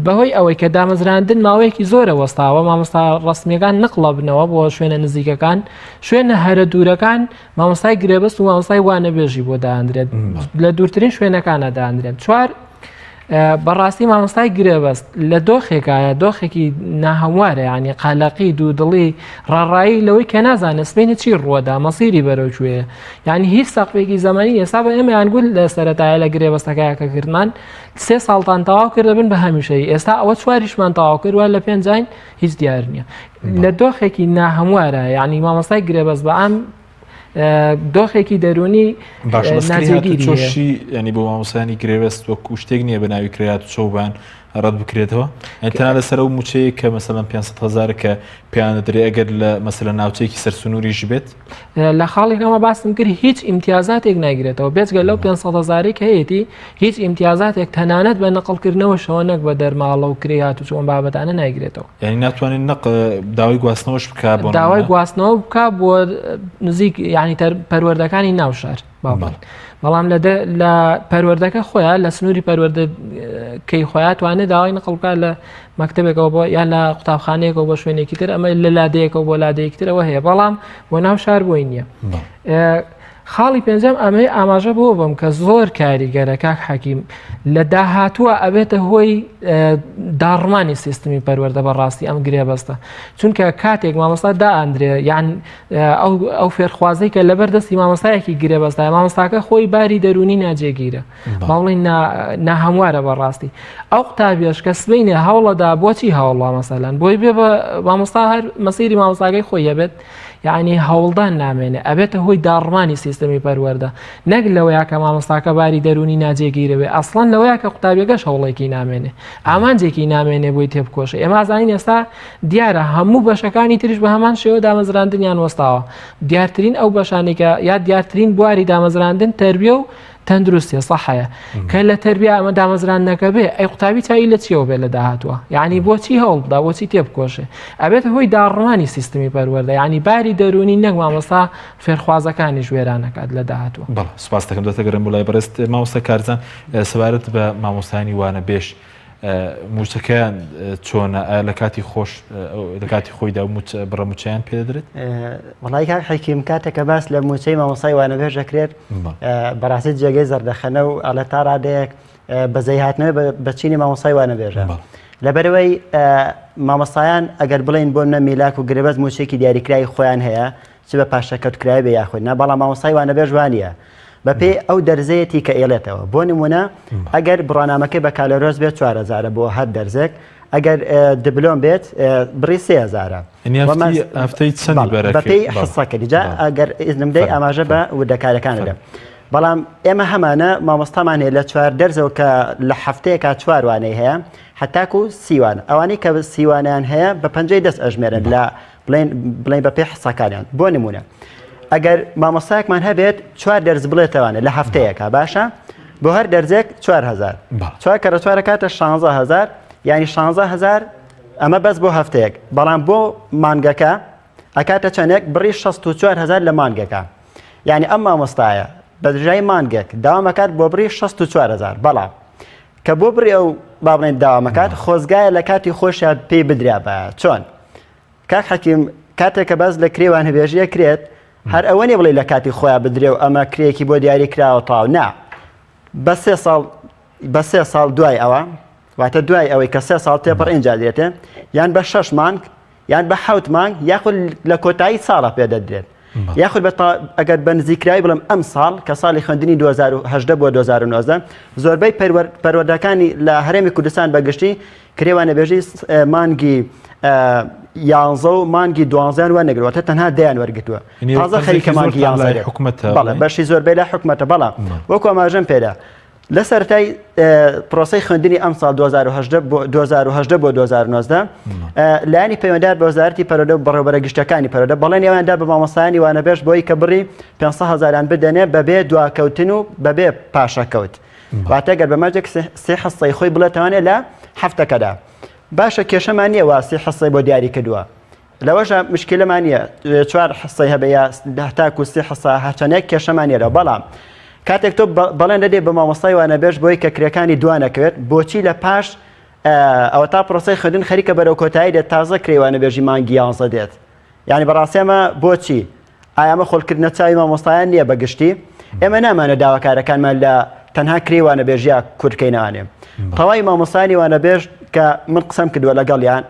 بەهۆی ئەوەی کە دامەزراندن ماوەیەکی زۆرە وەستاوە مامۆستا ڕستمیەکان نقڵە بنەوە بۆ شوێنە نزیکەکان شوێنە هەرە دوورەکان مامۆستای گرێبەست و مامۆستای وانەبێژی بۆ داهاندرێت لە دوورترین شوێنەکانە داهاندرێت. چوار بەڕاستی مامۆستای گرێبەست لە دۆخێکایە دۆخێکی ناهەموارە ینی قالەقی دوودڵی ڕاڕایی لەوەی کە نازانە سبینە چی ڕووەدا مەسیری بەرەوکوێ ینی هیچ سەقفێکی زەمانی ئێستا بە ئێمەیان گول لە سەرەتایە لە گرێبەستەکەیەکە کردمان 3 ساڵتان تەواو کردبن بە هەمیشەی ئێستا ئەوە 4مان تەواو کردووە لە 5 هیچ دیار نییە لە دۆخێکی ناهەموارە ینی مامۆستای گرێبەست بە ئەم دۆخێکی دەرونی ناجێگیری ینی بۆ مامۆستایانی گرێبەست وەکو شتێک نییە بە ناوی کرێات چۆبان ڕەت بکرێتەوە تەنها لەسەر ئەو موچەیە کە مەسەڵەن 500,000 کە پێیان دەدرێت ئەگەر لە مەسەلە ناوچەیەکی سەرسونووریش بێت لە خاڵێکەوە باسم کرد هیچ ئیمتیازاتێک ناگرێتەوە بێجگە لەو 500,000 کە هەیەی هیچ ئیمتیازاتێک تەنانەت بە نەقڵکردنەوە شەوە نەک بە دەرماڵە و کرێ هاتو چۆن بابەتانە ناگرێتەوە یعنی ناتوانین نەق داوای گواستنەوەش بکە بۆ داوای گواستنەوە بکە بۆ نزیک یعنی پەروەردەکانی ناو شار بەڵام لە پەروەردەکە خۆیان لە سنووری پەروەردەکەی خۆیان توانێت داوای نەقڵکە لە مەکتەبێکەوە بۆ یان لە قوتابخانەیەکەوە بۆ شوێنێکی تر ئەمە لە لادەیەکەوە بۆ لادەیەکی ترەوە هەیە بەڵام بۆ ناو شار بۆی نییە. خاڵی پێنجەم ئەمەی ئاماژە بۆ بم کە زۆر کاریگەرە کاک حەکیم لە داهاتووە ئەبێتە هۆی داڕمانی سیستمی پەروەردە بەڕاستی ئەم گرێبەستە چونکە کاتێک مامۆستا دائەندرێ یان ئەو فێرخوازەی کە لەبەردەستی مامۆستایەکی گرێبەستە مامۆستاکە خۆی باری دەرونی ناجێگیرە باڵی ناهەموارە بەڕاستی ئەو قوتابیەش کە سبەینێ هەوڵەدا بۆچی هەوڵڵا مەسەلەن بۆی بێ بە مامۆستا هەر مەسیری مامۆستاکەی خۆی هەبێت یعنی هەوڵدان نامێنێ ئەبێتە هۆی داڕمانی سیستمی پەروەردە نەک لەوەیە کە مامۆستاکە باری دەرونی ناجێگیرەوێ ئەسڵەن لەوەیە کە قوتابیەکەش هەوڵێکی نامێنێ ئامانجێکی نامێنێ بۆی تێبکۆشە ئێمە ئازانین ئێستا دیارە هەموو بەشەکانی تریش بە هەمان شێوە دامەزراندنیان وەستاوە دیارترین ئەو بەشانێکە یا دیارترین بواری دامەزراندن تەربیە و تەندروستیە سەحەیە کە لە تەربیە ئەمە دامەزراندنەکە بێ ئەی قوتابی چایی لە چیەوە بێ لە داهاتوە یعنی بۆچی هەوڵدا بۆچی تێبکۆشێ ئەبێت هۆی داڕمانی سیستمی پەروەردە یعنی باری دەرونی نەک مامۆستا فێرخوازەکانی ژوێرانەکات لە داهاتوە. بەڵێ سوپاس دەکەم دەتەگەرم بۆ لای بەڕێست مامۆستا کارزان سەبارەت بە مامۆستایانی وانەبێژ موچەکەیان چۆنە لە کاتی خۆش لە کاتی خۆیدا بڕە موچەیان پێدرێت؟ وڵای کاک حەکیم کاتێکە باس لە موچەی مامۆستای وانەبێژ دەکرێت بەڕاستی جێگەی زەردەخەنە و ئەلە تا ڕادەیەک بەزەی هاتنەوە بەچینی مامۆستای وانەبێژە لەبەرەوەی مامۆستایان ئەگەر بڵین بۆ منە میلاک و گرێبەست موچێکی دیاریکرای خۆیان هەیە چ بە پاشەکەوتکرای بێ یاخۆی نا بەڵام مامۆستای وانەبێژ وانە بەپێی ئەو دەرزەیەتی کە ئێڵێتەوە بۆ نمونە ئەگەر بڕۆنامەکەی بە کالۆرۆز بێت 4,000 بۆ هەر دەرزێک ئەگەر دبلۆم بێت بڕی 3,000 هەفتەی چەندی بەپێی حسەکەی جا ئەگەر ئیزنم دەی ئاماژە بە وردەکارەکانەدا بەڵام ئێمە هەمانە مامۆستامان هەیە لە 4 دەرزەوە کە لە هەفتەیەکە 4 وانەی هەیە هەتاکو سیوان ئەوانەی کە سیوانیان هەیە بە 5 دەست ئەژمێرن لە بڵین بەپێی حسەکانیان بۆ نمونە ئەگەر مامۆستایەکمان هەبێت 4 دەرز بڵێتەوانە لە هەفتەیەکە باشە بۆ هەر دەرزێک 4,000 4 کە 4 کاتە 16,000 ینی 16,000 ئەمە بەس بۆ هەفتەیەک بەڵام بۆ مانگەکە ئەکاتە چەندێک بڕی 64,000 لە مانگەکە یعنی ئەم مامۆستایە بە دژای مانگێک داوامەکات بۆ بڕی 64,000 بەڵام کە بۆ بڕی ئەو با بڵێن داوامەکات خۆزگایە لە کاتی خۆشیان پێی بدرا بە چۆن کاک حەکیم کاتێک کە بەس لە کرێوان هەبێژیە کرێت هەر ئەوە نێ بڵێ لە کاتی خۆیان بدرێ و ئەمە کرێکی بۆ دیاری کراوە تاو نا بە 3 ساڵ دوای ئەوە واتە دوای ئەوەی کە 3 ساڵ تێپەڕ ئینجا دێتێ یان بە 6 مانگ یان بە 7 مانگ یاخود لە کۆتایی ساڵە پێدەدرێت یاخود ئەگەر بە نزیکراوی بڵم ئەم ساڵ کە ساڵی خوێندنی 2018 بۆ 2019 زۆربەی پەروەردەکانی لە هەرێمی کوردستان بەگشتی کرێوانەبێژی مانگی 11 و مانگی 12 وەرنەگرەوەتە تەنها دەیان وەرگتووە تازە خەریکە مانگی 11 بەڵێ بەشی زۆربەی لە حکومەتە بەڵام وەکو ئاماژەم پێدا لە سەرەتای پرۆسەی خوێندنی ئەم ساڵ 2018 بۆ 2019 لایەنی پەیوەنددار بە وەزارەتی پەروەردە و بەڕێوەبەرە گشتەکانی پەروەردە بەڵێن ئەواندا بە مامۆستایانی وانەبێژ بۆی کە بڕی 500,000 بدەنێ بەبێ دواکەوتن و بەبێ پاشەکەوت واتە گەر بەمەجێک 3 حسەی خۆی بڵێتەوانێت لە هەفتەکەدا باشە کێشەمان نییە وا 3 حسەی بۆ دیاری کردووە لەوەشە مشکلەمان نییە 4 حسەی هەبێ یا تاکو 3 حسە هەرچەندێک کێشەمان نیەرە بەڵام کاتێک تۆ بەڵێن دەدێ بە مامۆستای وانەبێژ بۆی کە کرێکانی دوانەکەوێت بۆچی لە پاش ئەوە تا پرۆسەی خوێندن خەریکە بەرەو کۆتایی دێت تازە کرێوانەبێژی مانگی 11 دێت یعنی بەڕاستی ئەمە بۆچی ئایا ئەمە خۆڵکردنە چاوی مامۆستایان نییە بەگشتی ئێمە نامانە داواکارەکانمان لە تەنها کرێوانەبێژیا کورتکەینەوانێ تەواوی مامۆستایانی وانەبێژ کە من قسەم کردووە لەگەڵیان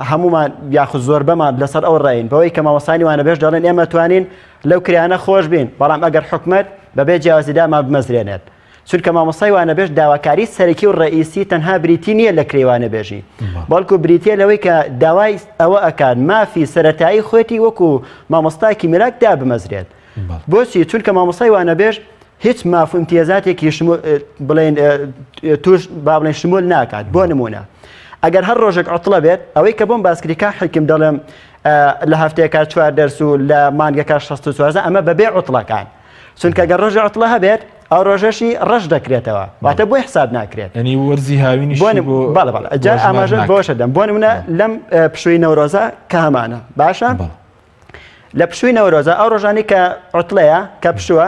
هەمومان یاخود زۆر بەمان لەسەر ئەو ڕێین بەوەی کە مامۆستایانی وانەبێژ دەڵێن ئێمە توانین لەو کریانە خۆش بین بەڵام ئەگەر حکومەت بەبێ جیاوازیدامان بمەزرێنێت چونکە مامۆستای وانەبێژ داواکاری سەرەکی و ڕئیسی تەنها بریتی نییە لە کرێوانەبێژی بەڵکو بریتە لەوەی کە داوای ئەوە ئەکات مافی سەرەتایی خۆێتی وەکو مامۆستایکی میراک دا بمەزرێت بۆچی چونکە مامۆستای وانەبێژ هیچ مافو امتیازاتێکی بڵێن توش با بڵێن شمول ناکات بۆ نمونە ئەگەر هەر ڕۆژێک عوتڵە بێت ئەوەی کە بۆم باسکریکا حکم دەڵێم لە هەفتەیەکە 4 دەرس و لە مانگەکە 64 ئەمە بەبێ عوتڵەکان چونکە گەر ڕۆژی عوتڵە هەبێت ئەو ڕۆژەشی ڕەش دەکرێتەوە واتە بۆی حساب ناکرێت ینی وەرزی هاوینی جا ئاماژە بۆشە دەم بۆ نمونە لەم پشووی نەورۆزە کە هەمانە باشە لە پشووی نەورۆزە ئەو ڕۆژانی کە عوتڵەیە کە پشووە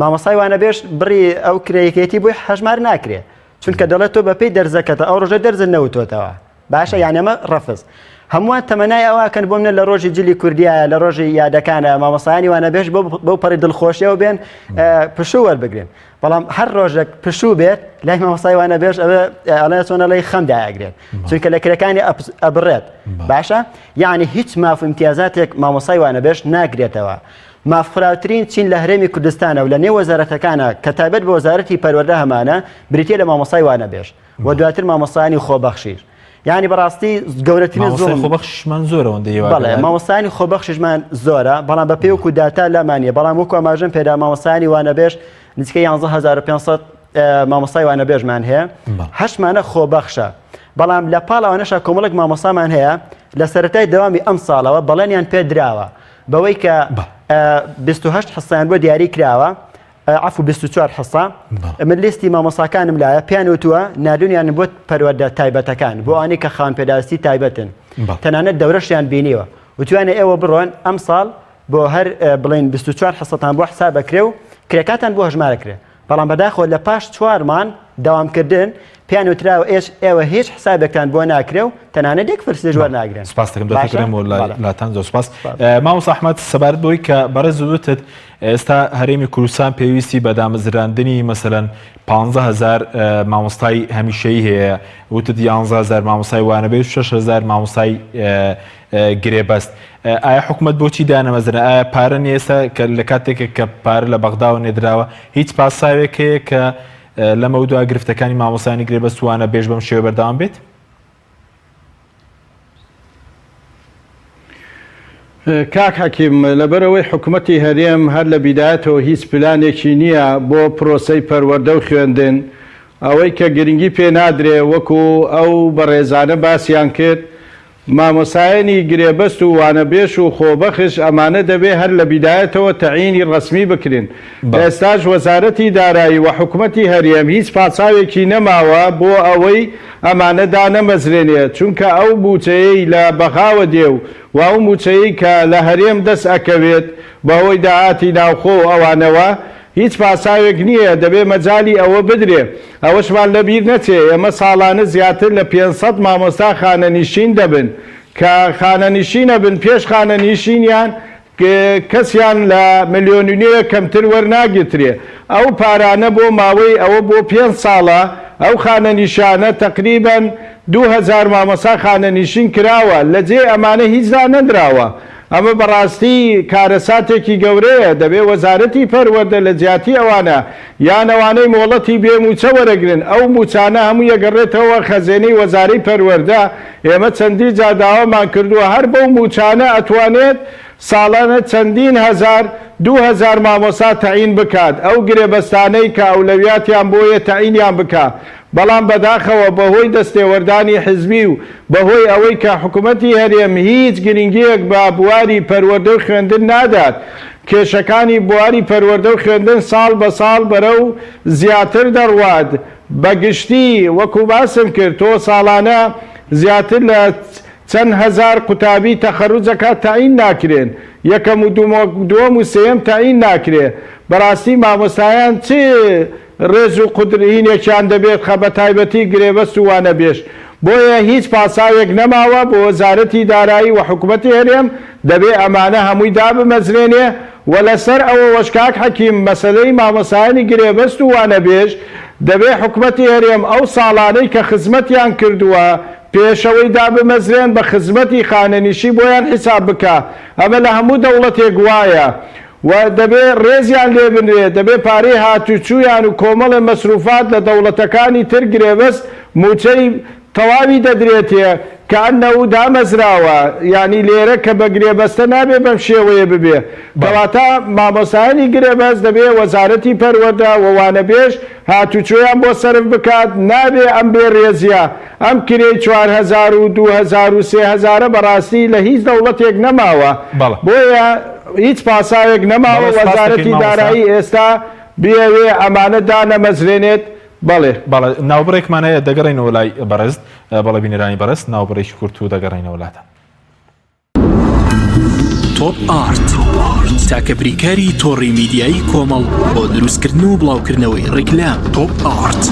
مامۆستای وانەبێژ بڕی ئەو کرێیەکێتی بۆی هەژمار ناکرێت چونکە دەڵێت تۆ بەپێی دەرزەکەتە ئەو ڕۆژە دەرزن نەوتۆتەوە باشە یانەمە ڕەفز هەمووان تەمەنای ئەوەکەن بۆ منە لە ڕۆژی جلی کوردیایە لە ڕۆژی یادەکانە مامۆستایانی وانەبێژ بەو پەڕی دڵخۆشیەوە بێن پشوو وەربگرن بەڵام هەر ڕۆژێک پشوو بێت لای مامۆستای وانەبێژ ئەوە ئەڵێن چۆنە لەی خەمدایەگرێت چونکە لە کرەکانی ئەبڕێت باشە یعنی هیچ ماف امتیازاتێک مامۆستای وانەبێژ ناگرێتەوە مافخراوترین چین لە هەرێمی کوردستانە و لە نێو وەزارەتەکانە کە تایبەت بە وەزارەتی پەروەردە هەمانە بریتیە لە مامۆستای وانەبێژ و دواتر مامۆستایانی خۆبەخشیش یعنی بەڕاستی گەورەترین زۆر خۆبەخشمان زۆرەوەندە بەڵێ مامۆستایانی خۆبەخشیشمان زۆرە بەڵام بە پێوەکو داتا لەمانیە بەڵام وەکو ئاماژەم پێدا مامۆستایانی وانەبێژ نزیکە 11500 مامۆستای وانەبێژمان هەیە هەشمانە خۆبەخشە بەڵام لە پاڵەوانەشە کۆمەڵێک مامۆستامان هەیە لە سەرەتای دەوامی ئەم ساڵەوە بەڵێنیان پێ دراوە بەوەی کە 28 حسەیان بۆ دیاری کراوە عفو 24 حسە من لیستی مامۆستاکانم لایە پیان وتووە نادونیان بۆ پەروەردە تایبەتەکان بۆ ئەوانەی کە خاوەن پێداویستی تایبەتن تەنانەت دەورەشیان بینیوە وتوانە ئێوە بڕۆن ئەم ساڵ بۆ هەر بڵین 24 حسەتان بۆ حسابەکرێ و کرێکاتان بۆ هەژمارەکرێ بەڵام بەداخۆ لە پاش 4 مان داوامکردن پیان وتراوە ئێوە هیچ حسابێکتان بۆ ناکرێ و تەنانەت یەک فرسی جوەر ناگرن سپاس دەکەم دەتەکرێم و لاتان زۆر سپاس مامۆستا ئەحمەد سەبارەت بەوەی کە بەڕێز وتت ئێستا هەرێمی کوردستان پێویستی بە دامەزراندنی مەسەلەن 15000 مامۆستای هەمیشەیی هەیە وتت 11000 مامۆستای وانەبێژ 6000 مامۆستای گرێبەست ئایا حکوومەت بۆچی دانەمەزرە ئایا پارە ئێستا کە لە کاتێکە کە پارە لە بەغداوە نێدراوە هیچ پاساوێک هەیە کە لەمە دوای گرفتەکانی مامۆستایانی گرێبەست و وانەبێژ بەم شێوە بەردەوام بێت؟ کاک حەکیم لەبەرەوەی حکوومەتی هەرێم هەر لە بیدایەتەوە هیچ پلانێکی نییە بۆ پرۆسەی پەروەردە و خوێندن ئەوەی کە گرنگی پێ نادرێ وەکو ئەو بەڕێزانە باسییان کرد مامۆستایانی گرێبەست و وانەبێژ و خۆبەخش ئەمانە دەبێ هەر لە بیدایەتەوە تەعینی ڕەسمی بکرێن ئێستاش وەزارەتی دارایی و حکوومەتی هەرێم هیچ پاساوێکی نەماوە بۆ ئەوەی ئەمانە دانەمەزرێنێت چونکە ئەو بوچەیەی لە بەخاوە دێ و ئەو موچەیە کە لە هەرێم دەست ئەکەوێت بەهۆی داهاتی ناوخۆ ئەوانەوە هیچ پاساوێک نییە دەبێ مەجای ئەوە بدرێ ئەوەشمان لەبیر نەچێ ئەمە ساڵانە زیاتر لە 500 مامۆستا خانەنشین دەبن کە خانەنشینە بن پێش خانەنشینیان کەسیان لە 1.5 ملیۆن کەمتر وەرناگیترێ ئەو پارانە بۆ ماوەی ئەوە بۆ 5 ساڵە ئەو خانەنیشانە تقریباً 2000 مامۆستا خانەنشین کراوە لە جێ ئەمانە هیچدا نەدراوە ئەمە بەڕاستی کارەساتێکی گەورەیە دەبێ وەزارەتی پەروەردە لە جیاتی ئەوانە یان ئەوانەی مۆڵەتی بێ موچە وەرەگرن ئەو موچانە هەموو یەگەڕێتەوە خەزێنەی وەزارەی پەروەردە ئێمە چەندی جا داوامان کردووە هەر بەو موچانە ئەتوانێت ساڵانە چەندین هەزار 2000 مامۆستا تەعین بکات ئەو گرێبەستانەی کە ئەولەویاتیان بۆیە تەعینیان بکات بەڵام بەداخەوە بەهۆی دەستێوەردانی حزبی و بەهۆی ئەوەی کە حکوومەتی هەرێم هیچ گرنگیەک بە بواری پەروەردە و خوێندن نادات کێشەکانی بواری پەروەردە و خوێندن ساڵ بە ساڵ بەرەو زیاتر دەڕوات بەگشتی وەکو باسم کرد تۆ ساڵانە زیاتر لە چەند هەزار قوتابی تەخەروجەکە تەعین ناکرێن یەکەم و دووەم و سێم تەعین ناکرێ بەڕاستی مامۆستایان چ ڕێز و قودرهینێکیان دەبێت خە بە تایبەتی گرێبەست و وانەبێژ بۆیە هیچ پاساوێک نەماوە بۆ وەزارەتی دارایی و حکوومەتی هەرێم دەبێ ئەمانە هەمووی دابمەزرێنێ و لەسەر ئەوە وەشکاک حەکیم مەسەلەی مامۆستایانی گرێبەست و وانەبێژ دەبێ حکوومەتی هەرێم ئەو ساڵانەی کە خزمەتیان کردووە پێشەوەی دابمەزرێن بە خزمەتی خانەنیشی بۆیان حیساب بکە ئەمە لە هەموو دەوڵەتێک وایە و دەبێ ڕێزیان لێ بنرێت دەبێ پارەی هاتوچوویان و کۆمەڵە مەسروفات لە دەوڵەتەکانی تر گرێبەست موچەی تەواوی دەدرێتێ کە ئەنەو دامەزراوە ینی لێرە کە بە گرێبەستە نابێ بەم شێوەیە ببێ کەواتە مامۆستایانی گرێبەست دەبێ وەزارەتی پەروەردە و وانەبێژ هاتوچۆیان بۆ سەرف بکات نابێ ئەم بێ ڕێزیە ئەم کرێی 4000 و 2000 و 3000 بەڕاستی لە هیچ دەوڵەتێک نەماوە بۆیە هیچ پاساوێک نەماوە وەزارەتی دارایی ئێستا بێوێ ئەمانە دانەمەزرێنێت بەڵێ ناوبڕێکمانەیە دەگەڕێنەوە لای بەڕێست بەڵێ بینەرانی بەڕست ناوبڕێکی کورت و دەگەڕێنەوە لاتە تۆپ ئارت تاکە بریکاری تۆڕی میدیایی کۆمەڵ بۆ دروستکردن و بڵاوکردنەوەی ڕیکلام تۆپ ئارت.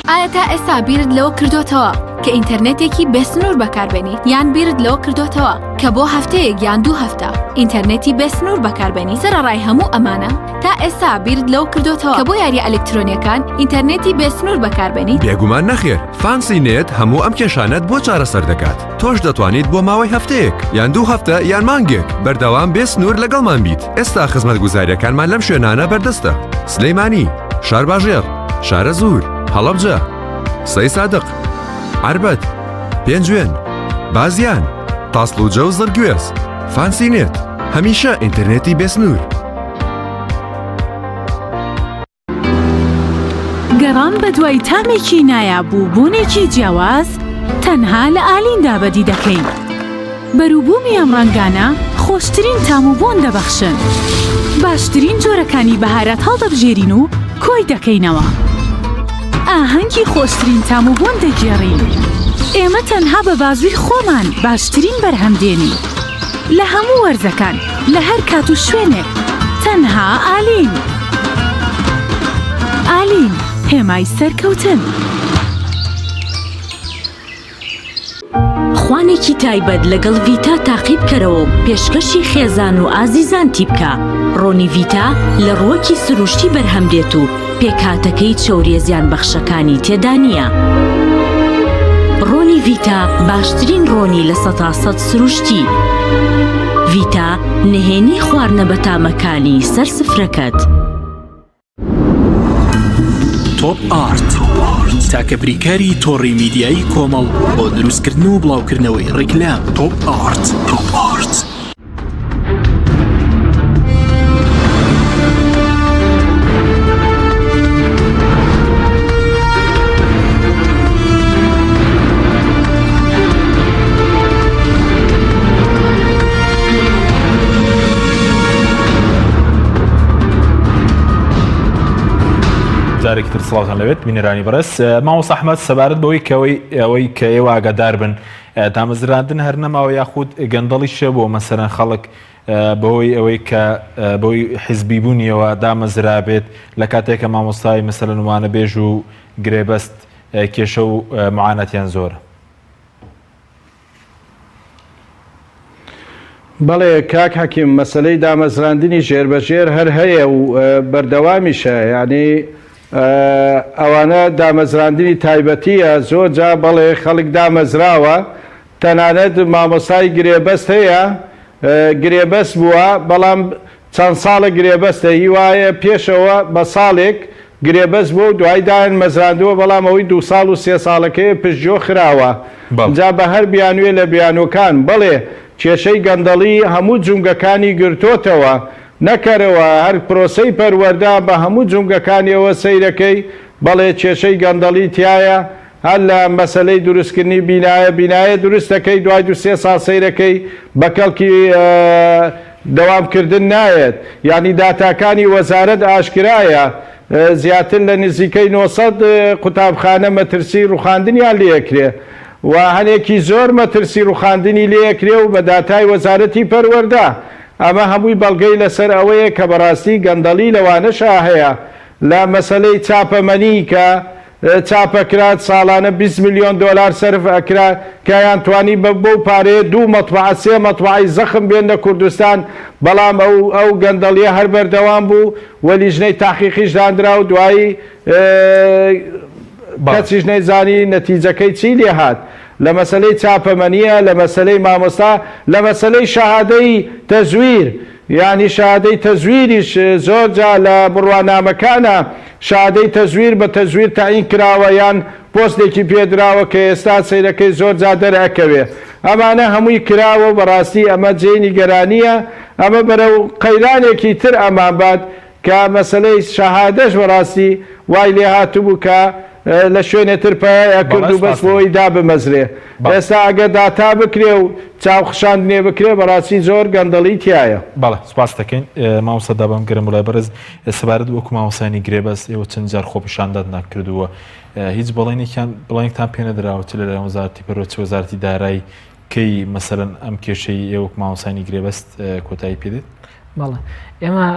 ئایا تا ئێستا بیرت لەوە کردوتەوە کە ئینتەرنێتێکی بێسنوور بەکاربێنی یان بیرت لەوە کردوتەوە کە بۆ هەفتەیەک یان 2 هەفتە ئینتەرنێتی بێسنوور بەکاربێنی سەرەڕای هەموو ئەمانە تا ئێستا بیرت لەوە کردوتەوە کە بۆ یاری ئەلکترۆنیەکان ئینتەرنێتی بێسنوور بەکاربێنی؟ بێگومان نەخێر، فانسی نێت هەموو ئەم کێشانەت بۆ چارەسەر دەکات. تۆش دەتوانیت بۆ ماوەی هەفتەیەک یان 2 هەفتە یان مانگێک بەردەوام بێسنوور لەگەڵمان بیت. ئێستا خزمەتگوزاریەکانمان لەم شوێنانە بەردەستە: سلەیمانی، شارباژێر، شارە زوور، هەڵەبجە، سەی سادق، عربەت، پێنجوێن، بازیان، تاسڵوجە و زەرگوێز. فانسی نێت، هەمیشە ئینتەرنێتی بێسنوور. گەڕان بە دوای تامێکی نایابوو بوونێکی جیاواز تەنها لە ئالیندا بەدی دەکەین. بەرووبوومی ئەم ڕەنگانە خۆشترین تام و بۆن دەبەخشن. باشترین جۆرەکانی بەهارەت هەڵدەبژێرین و کۆی دەکەینەوە. ئاهەنگی خۆشترین تام و بۆن دەگێڕین. ئێمە تەنها بە بازووی خۆمان باشترین بەرهەمدێنین. لە هەموو وەرزەکان لە هەر کات و شوێنێک تەنها ئالین. ئالین، هێمای سەرکەوتن. خوانێکی تایبەت لەگەڵ ڤیتا تاقیب کەرەوە و پێشکەشی خێزان و ئازیزان تیبکە. ڕۆنی ڤیتا لە ڕووەکی سروشتی بەرهەمدێت و پێکهاتەکەی چەوریە زیان بەخشەکانی تێدا نییە. ڕۆنی ڤیتا باشترین ڕۆنی لە 100% سروشتی. ڤیتا نهێنی خواردنە بەتامەکانی سەر سفرەکەت. تۆپ ئارت تاکە بریکاری تۆڕی میدیایی کۆمەڵ بۆ دروستکردن و بڵاوکردنەوەی ڕیکلام تۆپ ئارت. جارێکتر سڵاوتان لەوێت بینەرانی بەڕێز. مامۆستا ئەحمەد سەبارەت بەوەی ئەوەی کە ئێوە ئاگادار بن دامەزراندن هەر نەماوە یاخود گەندەڵی شە بۆ مەسەرەن خەڵک بەوەی کە بەوەی حیزبی بوونیەوە دامەزرا بێت لە کاتێکە مامۆستای مەسەلەن وانەبێژ و گرێبەست کێشە و معانەتیان زۆرە؟ بەڵێ کاک حەکیم، مەسلەی دامەزراندنی ژێربەژێر هەر هەیە و بەردەوامیشە. یعنی ئەوانە دامەزراندنی تایبەتیە زۆر جا بەڵێ خەڵک دامەزراوە. تەنانەت مامۆستای گرێبەست هەیە، گرێبەست بووە بەڵام چەند ساڵە گرێبەستە، هی وایە پێشەوە بە ساڵێک گرێبەست بوو و دوای دایان مەزراندووە بەڵام ئەوەی 2 ساڵ و 3 ساڵەکەی پشتگۆ خراوە. جا بە هەر بیانوێ لە بیانۆکان بڵێ کێشەی گەندەڵی هەموو جونگەکانی گرتوتەوە نەکەرەوە. هەر پرۆسەی پەروەردە بە هەموو جونگەکانیەوە سەیرەکەی بەڵێ کێشەی گەندەڵی تایە. هەر لە مەسلەی دروستکردنی بینایە دروستەکەی دوای 2-3 ساڵ سەیرەکەی بە کەڵکی دەوامکردن نایەت. یعنی داتاکانی وەزارەت ئاشکرایە زیاتر لە نزیکەی 900 قوتابخانە مەترسی ڕوخاندنیان لێکرێ و هەنێکی زۆر مەترسی ڕوخاندنی لێکرێ و بە داتای وەزارەتی پەروەردە. ئەمە هەمووی بەڵگەی لەسەر ئەوەیە کە بەڕاستی گەندەڵی لەوانەشا هەیە. لە مەسلەی چاپەمەنی کە چاپەکرات ساڵانە 20 میلیۆن دۆلار سەرف ئەکرا کایان توانی بۆ پارەیە 2 مەطبعە 3 مەطبعەی زەخم بێن لە کوردستان، بەڵام ئەو گەندەڵیە هەر بەردەوام بوو و لیژنەی تاقیقیش دانرا و دوایی کەسیش نەیزانی نەتیجەکەی چی لێ هات. لە مەسلەی چاپەمەنیە، لە مەسلەی مامۆستا، لە مەسلەی شەهادەی تەزویر. یعنی شادەی تەزویریش زۆر جا لە بڕوانامەکانە شادەی تەزویر بە تەزویر تاین کراوە یان پۆستێکی پێدراوە کە ئێستا سەیرەکەی زۆر جا دەرەکەوێ ئەمانە هەمووی کراوە بەڕاستی ئەمە جێی نیگەرانیە ئەمە بەرەو قەیرانێکی تر ئەمان بات کە مەسلەی شەهادەش بەڕاستی وای لێ هاتووبوو کە لە شوێنێتر پایە کرد و بەس بۆی دا بمەزرێ ئێستا ئەگە داتا بکرێ و چاوخشاندنێ بکرێ بەڕاستی زۆر گەندەڵی تایە. بەڵێ سپاس دەکەین مامۆستا دابم گرم وڵای بەرز سەبارەت وەکو مامۆستایانی گرێبەست ئێوە چەند جار خۆپیشاندان ناکردووە هیچ بەڵێنێکتان پێ نەدراوە چ لە وەزارەتی پەروەردەچی وەزارەتی دارایی کەی مەسەلەن ئەم کێشەی ئێوە مامۆستایانی گرێبەست کۆتایی پێدێت؟ بەڵێ ئێمە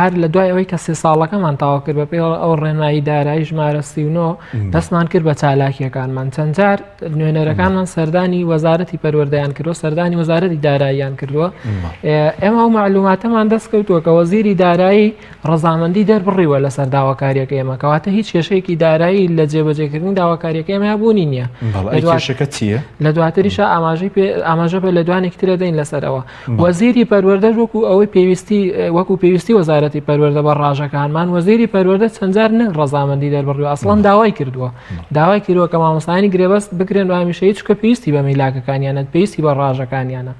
هەر لە دوای ئەوەی کە 3 ساڵەکەمان تاوا کرد بە پێ ئەو ڕێنمایی دارایی ژمارە 39 دەستمان کرد بە چالاکیەکانمان چەند جار نوێنەرەکانمان سەردانی وەزارەتی پەروەردەیان کردووە سەردانی وەزارەتی داراییان کردووە ئێمە ئەو معلوماتەمان دەستکەوتووە کە وەزیری دارایی ڕەزامەندی دەربڕیوە لە سەر داواکاریەکە ئێمە کەواتە هیچ کێشەیەکی دارایی لە جێبەجێکردنی داواکاریەکە ئێمە بوونی نییە. کێشەکە چییە؟ لە دواتریشە ئاماژە بە لە دوانێک ترە دەین لەسەرەوە وەزیری پەروەردەش وەکو ئەوەی وەکو پێویستی وەزارەتی پەروەردە بە ڕاژەکانمان وەزیری پەروەردە چەند جار نە ڕەزامەندی دەربڕیوە ئەسڵەن داوای کردووە کە مامۆستایانی گرێبەست بکرێن و هەمیشەی چکە پێویستی بە میلاکەکانیانە پێویستی بە ڕاژەکانیانە.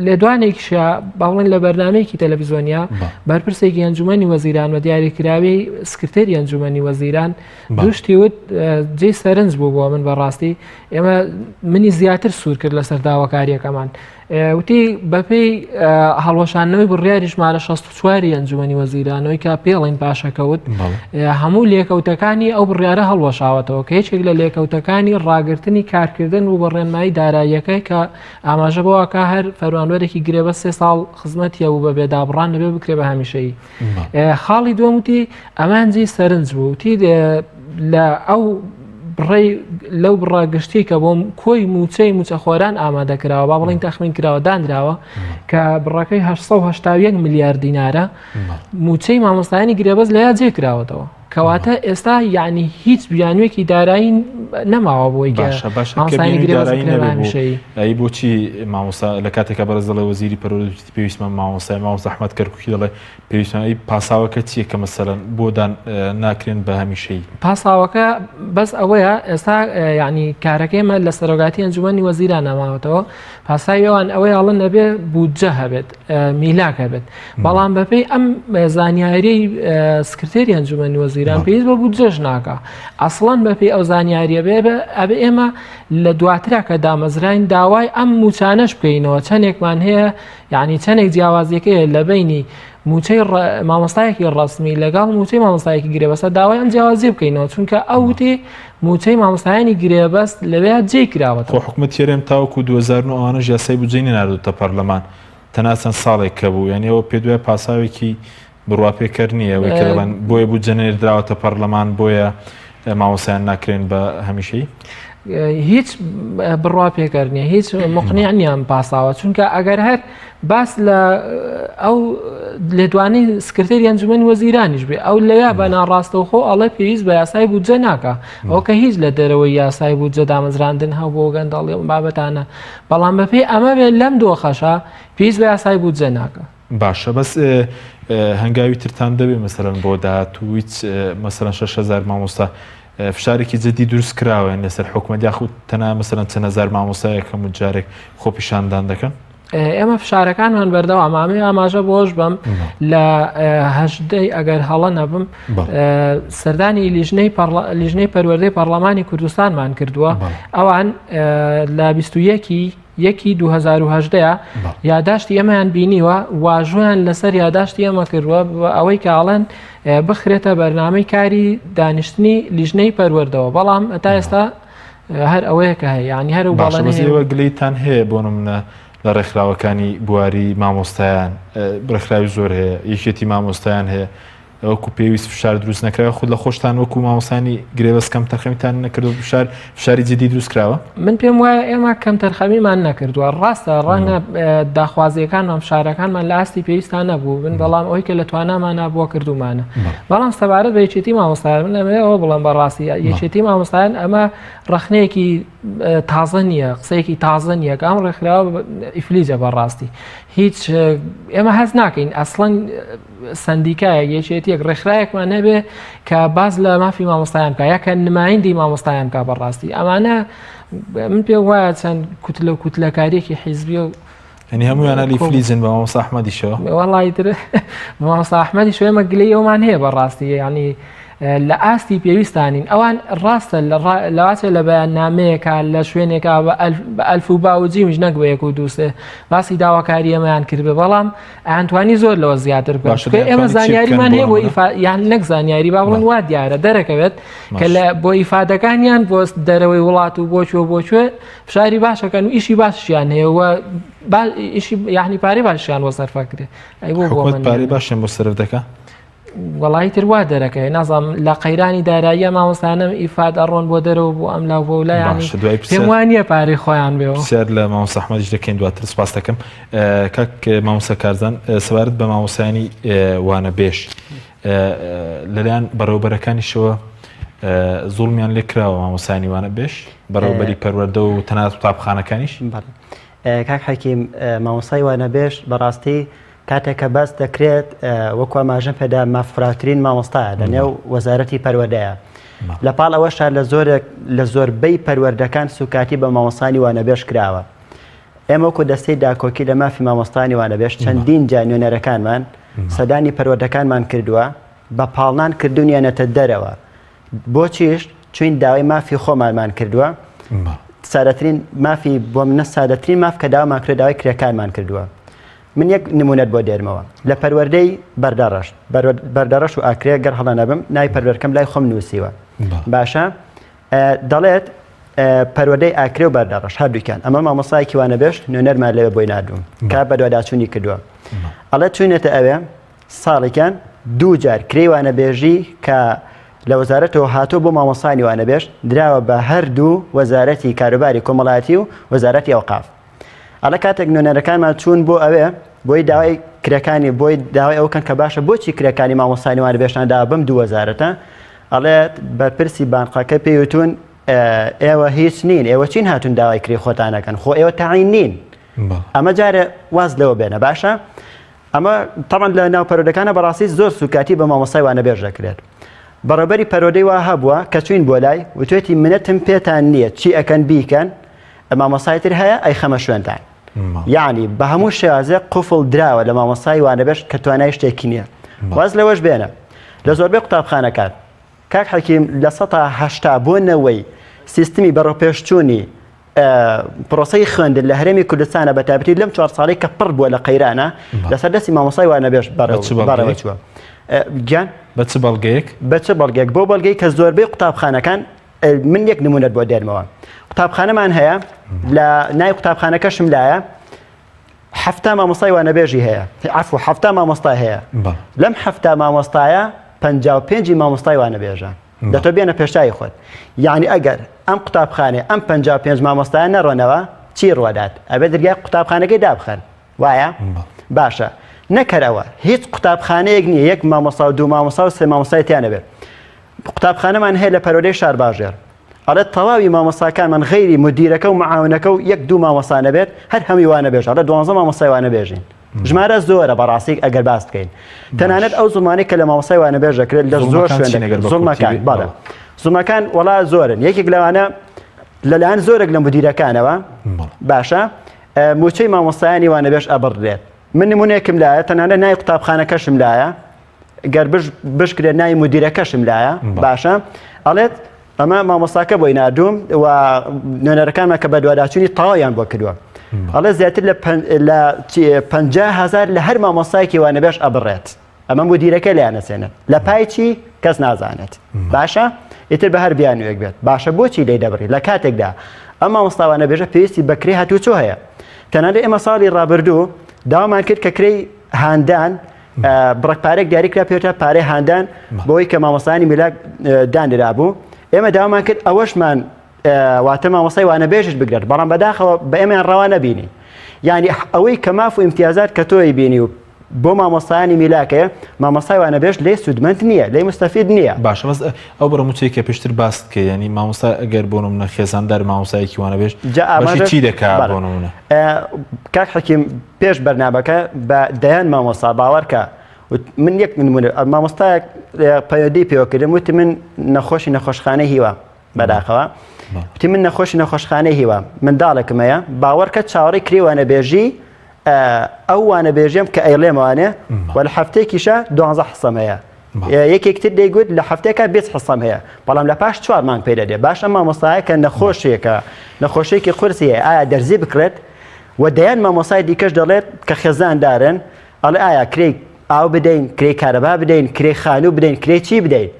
لە دوانێکیشە باڵێن لە بەرنامەیەکی تەلەڤیزۆنیا بەرپرسێکی ئەنجومەنی وەزیران و دیاریکراوی سکرتێری ئەنجومەنی وەزیران دوشتی وت جێی سەرنج بوو بۆ من بەڕاستی ئێمە منی زیاتر سوور کرد لەسەر داواکاریەکەمان وتی بەپێی هەڵوەشانەوەی بڕیاری ژمارە 64 ئەنجومەنی وەزیرانەوەی کا پێڵین پاشەکەوت هەموو لێکەوتەکانی ئەو بڕیارە هەڵوەشاوەتەوە کە هیچێک لە لێکەوتەکانی ڕاگررتنی کارکردن و بەڕێنمایی داراییەکەی کە ئاماژە بەوەکە هەر فەروانوەرێکی گرێبەست 3 ساڵ خزمەتیە و بە بێدابڕان نەبێ بکرێ بە هەمیشەیی. خاڵی دووەموتی ئەمانجی سەرنج بوو وتی لە ئەو لەو بڕاگشتی کە بۆم کۆی موچەی موچەخۆران ئامادەکراوە با بڵین تەخمین کراوە دانراوە کە بڕەکەی 881 میلیارد دینارە موچەی مامۆستایانی گرێبەست لە یا جێ کراوەتەوە کەواتە ئێستا یعنی هیچ بیانوێکی دارایی نەماوە بۆی ئەی بۆچی مامۆستا لە کاتێکە بەرزدەڵێ وەزیری پەروەردەچی پێویستمان مامۆستای ئەحمەد کەرکووکی دەڵێ پێویستمانی پاساوەکە چییە کە مەسەلەن بۆدان ناکرێن بە هەمیشەیی پاساوەکە بەس ئەوەیە ئێستا یعنی کارەکەیمە لە سەرۆگاتی ئەنجومەنی وەزیران نەماوەتەوە پاساوی ئەوان ئەوەی هەڵەن نەبێ بودجە هەبێت میلاک هەبێت بەڵام بەپێی ئەم زانیاری سکرتێری ئەنجومەنی وەزیران پێویست بە بودجەش ناکە ئەسڵەن بەپێی ئەو زانیاریە بێ ئەبێ ئێمە لە دواترا کە دامەزراین داوای ئەم موچانەش بکەینەوە چەندێکمان هەیە یعنی چەندێک جیاوازیەکەیە لە بینی موچەی مامۆستایەکی ڕسمی لەگەڵ موچەی مامۆستایەکی گرێبەستە داوای ئەم جیاوازی بکەینەوە چونکە ئەو وتێ موچەی مامۆستایانی گرێبەست لەوێ جێ کراوەتەوە حکومەت تێرێم تاوەکو 2009 ئەوانەش یاسای بودجەی نەناردوتە پەرلەمان تەنها چەند ساڵێک کە بوو یعنی ئەوە پێ دوای پاساوێکی بڕواپێکەر نییە وەکەڵەن بۆیە بودجە نێردراوەتە پەرلەمان بۆیە مامۆستایان ناکرێن بە هەمیشەی هیچ بڕوا پێکەر نییە هیچ مقنیع نییان پاساوە چونکە ئەگەر هەر باس لە ئەو لێدوانەی سکرتێری ئەنجومەنی وەزیرانیش بێ ئەو لەوێ بە ناڕاستەوخۆ ئەڵێ پێویست بە یاسای بودجە ناکە ئەو کە هیچ لە دەرەوەی یاسای بودجە دامەزراندن هەو بۆ گەندەڵی بابەتانە بەڵام بەپێی ئەمە بێ لەم دۆخەشە پێویست بە یاسای بودجە ناکە. باشە بەس هەنگاوی ترتان دەبێ مەسەرەن بۆ داهاتوو هیچ مەسەرەن 6,000 مامۆستا فشارێکی جدی دروست کراوە لەسەر حکومەت یاخود تەنها مەسەرەن چەند هەزار مامۆستایەکەم و جارێک خۆپیشاندان دەکەن ئێمە فشارەکانمان بەردەوە ئەمامەی ئاماژە بۆش بم لە هەژدەی ئەگەر هەڵە نەبم سەردانی لیژنەی پەروەردەی پەرلەمانی کوردستانمان کردووە ئەوان لە 21 2010 یاداشتی ئێمەیان بینیوە واژۆیان لەسەر یاداشتی ئێمە کردووە ئەوەی کاڵەن بخرێتە بەرنامەی کاری دانیشتنی لیژنەی پەروەردەوە بەڵام تا ئێستا هەر ئەوەیە کە هەیە ینی هەر باڵێنەوە گلەیتان هەیە بۆ نمونە لە ڕێکخراوەکانی بواری مامۆستایان ڕێکخراوی زۆر هەیە یەکێتی مامۆستایان هەیە وەکو پێویست فشار دروست نەکراوە خود لە خۆشتان وەکو مامۆستانی گرێبەست کەم تەرخەمیتان نەکردو فشاری جدی دروست کراوە من پێم وایە ئێمە کەم تەرخەمیمان نەکردووە ڕاستە ڕەنگە داخوازیەکانمان فشارەکانمان لە ئاستی پێویستان نەبوو من بەڵام ئەوەی کە لە توانامانە بووە کردومانە بەڵام سەبارەت بە یەکێتی مامۆستایان من لەمەوە بڵم بەڕاستی یەکێتی مامۆستایان ئەمە ڕەخنەیەکی تازە نییە قسەیەکی تازە نییە کە ئەم ڕێکخراوە ئیفلیجە بەڕاستی هیچ ئێمە هەز ناکەین ئەسڵەن سندیکایە یەکێتیەک ڕێکخراوێکمان نەبێ کە باز لە مافی مامۆستایان بکە یاکە نمایندی مامۆستایان بکە بەڕاستی ئەمانە من پێ وایە چەند کوتلە کوتلەکاریێکی حیزبی و ینی هەموویانە لیفلیزن بە مامۆستا ئەحمەدیشەوە وەڵی تر مامۆستا ئەحمەدی شوێمە گلەی ئەومان هەیە بەڕاستی ینی لە ئاستی پێویستانین ئەوان ڕاستە لەواتێ لە بەیاننامەیەکە لە شوێنێکا بە ئەلف و باوجیمیش نەک بە یەک و دووسێ باسی داواکاری ئەمەیان کردبێ بەڵام ئەیانتوانی زۆر لەوە زیاتر بکە ئێمە زانیاریمان هەیە بۆ یان نەک زانیاری با بڵێن وا دیارە دەرەکەوێت کە بۆ ئیفادەکانیان بۆ دەرەوەی وڵات و بۆچوە فشاری باشەکەن و ئیشی باشیان هەیە ئیشی یعنی پارەی باشیان بۆ سەرفەکرێ ئەی بۆ پارەی باشیان بۆ سەرف دەکە وەڵی تر وا دەرەکەی نازام لە قەیرانی داراییە مامۆستانم ئیفاد ئەڕۆن بۆ دەرەوە بۆ ئەم لاو بۆ لایانی پێم وانە پارەی خۆیان بێەوە سیار لە مامۆستا ئەحمەدیش دەکەین دواتر سپاس دەکەم کاک مامۆستا کارزان سەبارەت بە مامۆستایانی وانەبێژ لەلایەن بەڕێوەبەرەکانیشەوە زوڵمیان لێ کراوە مامۆستایانی وانەبێژ بەڕێوەبەری پەروەردە و تەنانەت قوتابخانەکانیش کاک حەکیم مامۆستای وانەبێژ بەڕاستی کاتێک کە بەس دەکرێت وەکو ئاماژەم پێدا مافراترین مامۆستایە لەنێو وەزارەتی پەروەردەیە لەپاڵ ئەوەشە لە زۆربەی پەروەردەکان سوکاتی بە مامۆستانی وانەبێژ کراوە ئێمە وەکو دەستەی داکۆکی لە مافی مامۆستانی وانەبێژ چەندین جا نوێنەرەکانمان سەدانی پەروەردەکانمان کردووە بە پاڵنان کردوونیانەتە دەرەوە بۆچیش چوین داوای مافی خۆمانمان کردووە سادەترین مافی بۆ منە سادەترین ماف کە داوامان کرد داوای کرێکانمان کردووە من یەک نمونەت بۆ دێرمەوە لە پەروەردەی بەردەڕەش و ئاکرێ گەر هەڵە نەبم ناوی پەروەردەکەم لای خۆم نووسیوە باشە دەڵێت پەروەردەی ئاکرێ و بەردەڕەش هەردووکیان ئەمە مامۆستایەکی وانەبێژ نوێنەرمان لەوێ بۆی نردوم کا بە دوواداچوونی کردووە ئەڵێ چوونێتە ئەوێ ساڵێکیان دوو جار کرێی وانەبێژی کە لە وەزارەتەوە هاتوو بۆ مامۆستانی وانەبێژ دراوە بە هەردوو وەزارەتی کاروباری کۆمەڵایەتی و وەزارەتی ئەوقاف ئەڵە کاتێک نوێنەرەکانمان چوون بۆ ئەوێ بۆی داوای کرەکانی بۆی داوای ئەوکەن کە باشە بۆچی کرەکانی مامۆستانی وانەبێژداوە بەم دوو وەزارەتە ئەڵێت بەرپرسی بانقەکە پێیوتون ئێوە هیچ نین ئێوە چین هاتون داوای کری خۆتانەکەن خۆ ئێوە تاعین نین ئەمە جارێ واز لەوە بێنە باشە ئەمە تەمان لە ناو پەروەردەکانە بەڕاستی زۆر سوکاتی بە مامۆستای وانەبێژ دەکرێت بەڕێبەری پەروەردەی وا هەبووە کە چوین بۆ لای وتوێتی منەتم پێتان نییە چی ئەکەن بیکەن مامۆستایتر هەیە ئەی خەمە شوێنتان یعنی بە هەموو شێوازێ قوفڵ دراوە لە مامۆستای وانەبێژ کە توانای شتێکی نییە واز لەوەش بێنە لە زۆربەی قوتابخانەکان کاک حەکیم لە 180 بۆ نەوەی سیستمی بەڕۆپێشچوونی پرۆسەی خوێندن لە هەرێمی کوردستانە بە تایبەتی لەم 4 ساڵی کە پڕ بووە لە قەیرانە لەسەر دەستی مامۆستای وانەبێژ بەڕێوە چووە گیان بە چ بەڵگەیەک بۆ بەڵگەی کە زۆربەی قوتابخانەکان من یەک نمونەت بۆ دێرمەوە قوتابخانەمان هەیە لە نای قوتابخانەکەشم لایە 7 مامۆستای وانەبێژی هەیە عفو 7 مامۆستا هەیە لەم 7 مامۆستایە 55 مامۆستای وانەبێژە دەتۆ بێنە پێشایی خۆت یعنی ئەگەر ئەم قوتابخانێ ئەم 55 مامۆستایە نەڕۆنەوە چی ڕوادات ئەبێ دەرگای قوتابخانەکەی دابخەن وایە باشە نەکەرەوە هیچ قوتابخانەیەک نییە یەک مامۆستا و دوو مامۆستا و سێ مامۆستای تیانە بێت قوتابخانەمان هەیە لە پەروەردەی شارباژێر ئەڵێ تەواوی مامۆستاکانمان غەیری مدیرەکە و معاونەکە و یەک دوو مامۆستانە بێت هەر هەمی وانەبێژ ئەڵێ 12 مامۆستای وانەبێژین ژمارە زۆرە بەڕاستی ئەگەر باس بکەین تەنانەت ئەو زڵمانەی کە لە مامۆستای وانەبێژ دەکرێت لە زۆر شوێن زڵمەکان وەڵا زۆرن یەکێک لەوانە لەلایەن زۆرێک لە مدیرەکانەوە باشە موچەی مامۆستایانی وانەبێژ ئەبڕێت من نمونەیەکم لایە تەنانەت نای قوتابخانەکەشم لایە گەر بشکرێت نای مدیرەکەشم لایە باشە ئەڵێت ئەمە مامۆستاکە بۆی نردوم و نوێنەرەکانمان کە بە دوواداچوونی تەواویان بۆ کردووە ئەڵێ زیاتر لە 50,000 لە هەر مامۆستایەکی وانەبێژ ئەبڕێت ئەمە مدیرەکە لایەنەسێنێت لە پای چی کەس نازانێت باشە ئیتر بە هەر بیانوێک بێت باشە بۆچی لێی دەبڕی لە کاتێکدا ئەم مامۆستا وانەبێژە پێویستی بەکرێ هاتووچۆ هەیە تەنانەت ئێمە ساڵی ڕابردوو داوامان کرد کە کرێی هاندان بڕکپارێک دیاریکرا پێوتە پارەی هاندان بۆی کە مامۆستایانی میلاک دانرا بوو ئێمە داوامان کرد ئەوەشمان واتە مامۆستای وانەبێژش بگرێت بەڵام بەداخەوە بە ئێمەیان ڕەوا نەبینی یعنی ئەوەی کە ماف و ئیمتیازات کە تۆی بینی و بۆ مامۆستایانی میلاکەیە مامۆستای وانەبێژ لێ سوودمەند نییە لێ مستەفید نییە باشە بەس ئەو بەرەموچەیەکە پێشتر باست کە ینی مامۆستا ئەگەر بۆ نمونە خێزاندار مامۆستایەکی وانەبێژ بەشی چی دەکات بۆ نمونە کاک حەکیم پێش بەرنامەکە بە دەیان مامۆستا باوەڕکە من یەک نمونە مامۆستایەک پەیوەندی پێوەکردم وتی من نەخۆشی نەخۆشخانەی هیوا بەداخەوە وتی من نەخۆشی نەخۆشخانەی هیوا منداڵێکم هەیە باوەڕکە چاوەڕێی کری وانەبێژی ئەو وانەبێژیم کە ئەیڵێمەوانێ و لە هەفتێکیشە 12 حسەم هەیە یەکێکتر دەیگوت لە هەفتێکە 20 حسەم هەیە بەڵام لە پاش 4 مانگ پێ دەدێ باشە مامۆستایە کە نەخۆشیێکی قورسی هەیە ئایا دەرزی بکرێت و دەیان مامۆستای دیکەش دەڵێت کە خێزاندارن ئەڵێ ئایا کرێ ئاو بدەین کرێ کارەبا بدەین کرێ خانوو بدەین کرێ چی بدەین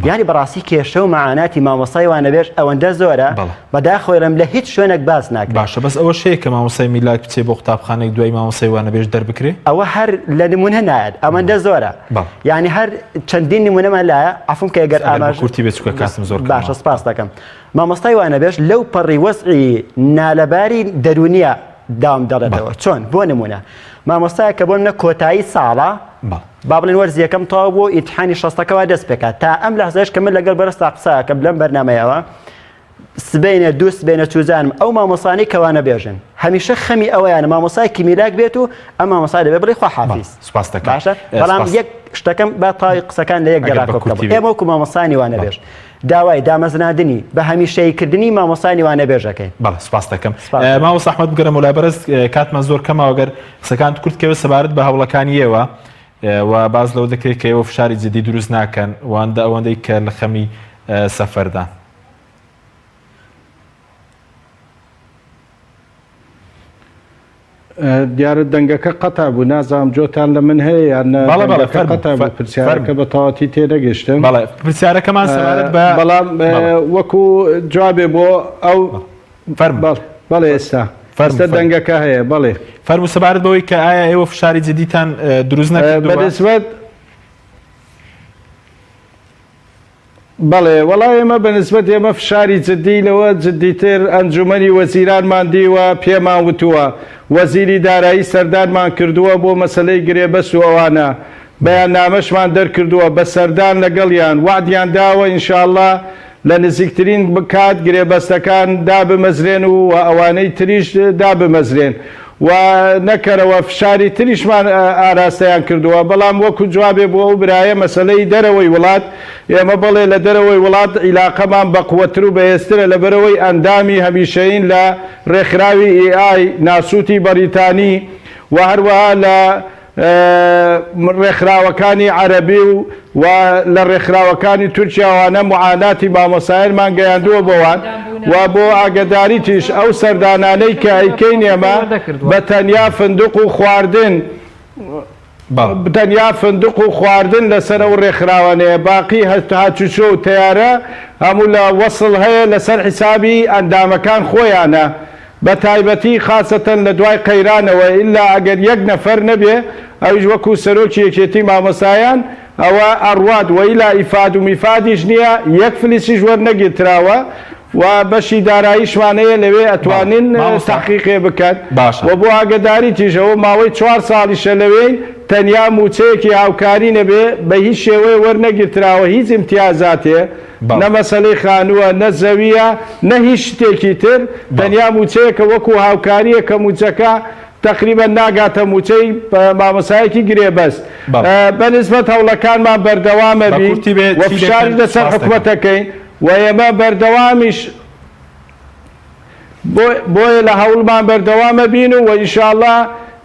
یانی بەڕاستی کێشە و مەعاناتی مامۆستای وانەبێژ ئەوەندە زۆرە بەداخۆی لەم لە هیچ شوێنێک باس ناکرێت باشە بەس ئەوە شەیە کە مامۆستای میلاد بچێ بۆ قوتابخانەی دوای مامۆستای وانەبێژ دەربکرێ ئەوە هەر لە نمونە نایەت ئەوەندە زۆرە یعنی هەر چەندین نمونەمان لایە عەفوم کە ئەگەر ئاماژ کورتی بێچووکە کاتم زۆر باشە سپاس دەکەم مامۆستای وانەبێژ لەو پەڕی وەسعی نالەباری دەرونیە داوام دەڕێتەوە چۆن بۆ نمونە مامۆستایە کە بۆ منە کۆتایی ساڵە با بڵێن وەرزیەکەم تەواو بۆ ئیمتحانی شەستەکەەوە دەست پێکات تا ئەم لەحزەش کە من لەگەڵ بەرەستا قساکە لەم بەرنامەیەوە سبەینە دوو سبەینە چوزانم ئەو مامۆستانی کە وانەبێژن هەمیشە خەمی ئەوەیانە مامۆستایەکی میلاک بێت و ئەم مامۆستا دەبێت بڵێ خواحافیز باشە بەڵام یەک شتەکەم با تاوی قسەکان لە یەک گەڕاکۆ بکەم ئێمە وەکو مامۆستانی وانەبێژ داوای دامەزراندنی بە هەمیشەییکردنی مامۆستانی وانەبێژەکەین بەڵێ سپاس دەکەم مامۆستا ئەحمەد بگەرە مولابەرز کاتمان زۆر کەمەوە گەر قسەکان کورتکەوە سەبارەت بە هەوڵەکانیەوە و باز لەو دەکرێت کە ئێوە فشاری جدی دروست ناکەن واندا ئەوەندەی کە لە خەمی سەفەردا دیارە دەنگەکە قەتا بوو نازانم جۆتان لە من هەیە یان قەتا بوو پرسیارەکە بە تەواتی تێدەگەشتم بەڵێ پرسیارەکەمان سەبارەت بە بەڵام وەکو جوابێ بۆ ئەو بەڵێ ئێستا دەنگەکە هەیە بەڵێ فەرموو سەبارەت بەوەی کە ئایا ئێوە فشاری جدیتان دروست نەکردووە بەنسبەت بەڵێ وەڵای ئێمە بەنسبەت ئێمە فشاری جدی لەوە جدیتر ئەنجومەنی وەزیرانمان دیوە پێمان وتووە وەزیری دارایی سەردانمان کردووە بۆ مەسەلەی گرێبەست و ئەوانە بەیان نامەشمان دەرکردووە بە سەردان لەگەڵیان وعدیان داوە ئینشاءڵڵا لە نزیکترین بکات گرێبەستەکان دابمەزرێن و ئەوانەی تریش دابمەزرێن و نەکەرەوە فشاری تریشمان ئاراستەیان کردووە بەڵام وەکو جوابێ بۆ ئەو برایە مەسەلەی دەرەوەی وڵات ئێمە بڵێ لە دەرەوەی وڵات عیلاقەمان بەقوەتر و بەهێزترە لەبەرەوەی ئەندامی هەمیشەیین لە ڕێکخراوی AI ناسووتی بەریتانی و هەروەها لە ڕێکخراوەکانی عەرەبی و لە ڕێکخراوەکانی تورکیاوانە معاناتی مامۆستایانمان گەیاندووە بۆوان و بۆ ئاگداری تیش ئەو سەردانانەی کە ئەیکەین ئێمە بە تەنیا فندق و خواردن تەنیا فندق و خواردن لەسەر ئەو ڕێکخراوانەیە باقی هاتوچۆ و تەیارە هەموو لە وەسڵ هەیە لەسەر حیسابی ئەندامەکان خۆیانە بە تایبەتی خاصەتەن لە دوای قەیرانەوە ئیلا ئەگەر یەک نەفەر نەبێ ئەویش وەکو سەرۆکی یەکێتی مامۆستایان ئەوە ئەڕوات و ئیلا ئیفاد و میفادیش نییە یەک فلیسیش وەرنەگیرتراوە و بەشی داراییشوانەیە لەوێ ئەتوانین تحقیقێ بکەن و بۆ ئاگداری تیژەوە ماوەی 4 ساڵیشە لەوێی تەنیا موچەیەکی هاوکاری نەبێ بە هیچ شێوەیە وەرنەگیرتراوە هیچ امتیازاتێ نە مەسەلەی خانووە نە زەویە نە هیچ شتێکی تر تەنیا موچەیەکە وەکو هاوکاریە کە موچەکە تقریبا ناگاتە موچەی مامۆستایەکی گرێبەست بەنسبەت هەوڵەکانمان بەردەوامە بین و فشاری لەسەر حکومەتەکەین و ئێمە بەردەوامیش بۆیە لە هەوڵمان بەردەوامە بین و ئینشاءڵڵا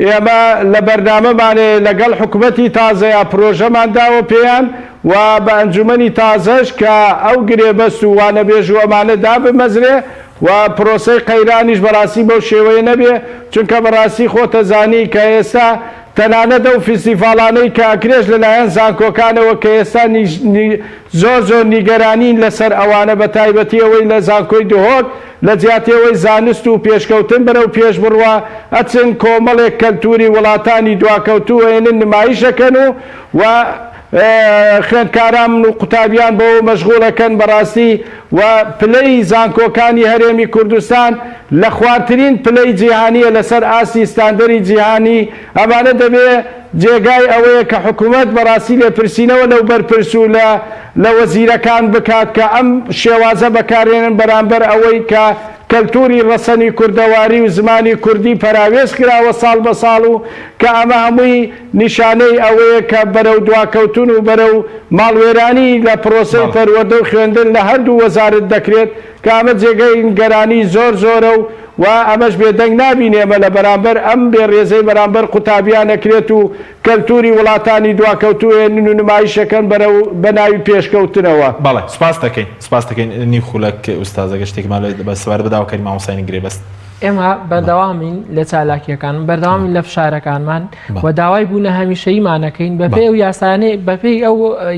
ئێمە لە بەردامەمانێ لەگەڵ حکومەتی تازەیە پرۆژەمان داوە پێیان و بە ئەنجومەنی تازەش کە ئەو گرێبەست و وانەبێژ و ئەمانە دابمەزرێ و پرۆسەی قەیرانیش بەڕاستی بەو شێوەیە نەبێ چونکە بەڕاستی خۆتە زانی کە ئێستا تەنانەت ئەو فیستیڤالانەی کە ئەکرێژ لەلایەن زانکۆکانەوە کە ئێستا زۆر نیگەرانین لەسەر ئەوانە بە تایبەتی ئەوەی لە زانکۆی دهۆک لە جیاتیەوەی زانست و پێشکەوتن بەرەو پێش بڕوە ئەچن کۆمەڵێک کەلتوری وڵاتانی دواکەوتووەێنن نمایشەکەن و خوێندکاران و قوتابیان بەوە مەشغوڵەکەن بەڕاستی و پلەی زانکۆکانی هەرێمی کوردستان لە خواردترین پلەی جیهانیە لەسەر ئاسی ستاندەری جیهانی ئەمانە دەبێ جێگای ئەوەیە کە حکوومەت بەڕاستی لێپرسینەوە لەو بەرپرس و لە وەزیرەکان بکات کە ئەم شێوازە بەکارێنن بەرامبەر ئەوەی کە کەلتوری ڕەسەنی کوردەواری و زمانی کوردی پەراوێز کراوە ساڵ بە ساڵ و کە ئەمە هەمووی نیشانەی ئەوەیە کە بەرەو دواکەوتون و بەرەو ماڵوێرانی لە پرۆسەی پەروەردە و خوێندن لە هەردوو وەزارت دەکرێت کە ئەمە جێگەی گەرانی زۆر زۆرە و ئەمەش بێدەنگ نابینێمە لە بەرامبەر ئەم بێڕێزەی بەرامبەر قوتابیان نەکرێت و کەلتوری وڵاتانی دواکەوتوێنن و نمایشەکەن بە ناوی پێشکەوتنەوە. بەڵێ سپاس دەکەین نی خولەک ئوستازەگە شتێکمان بە سوار بداوکەری مامۆستایانی گرێبەست. ئێمە بەردەوامین لە چالاکیەکان بەردەوامی لە فشارەکانمان و داوای بوونە هەمیشەیمانەکەین بەپێی ئەو یاسانەی بەپێی ئەو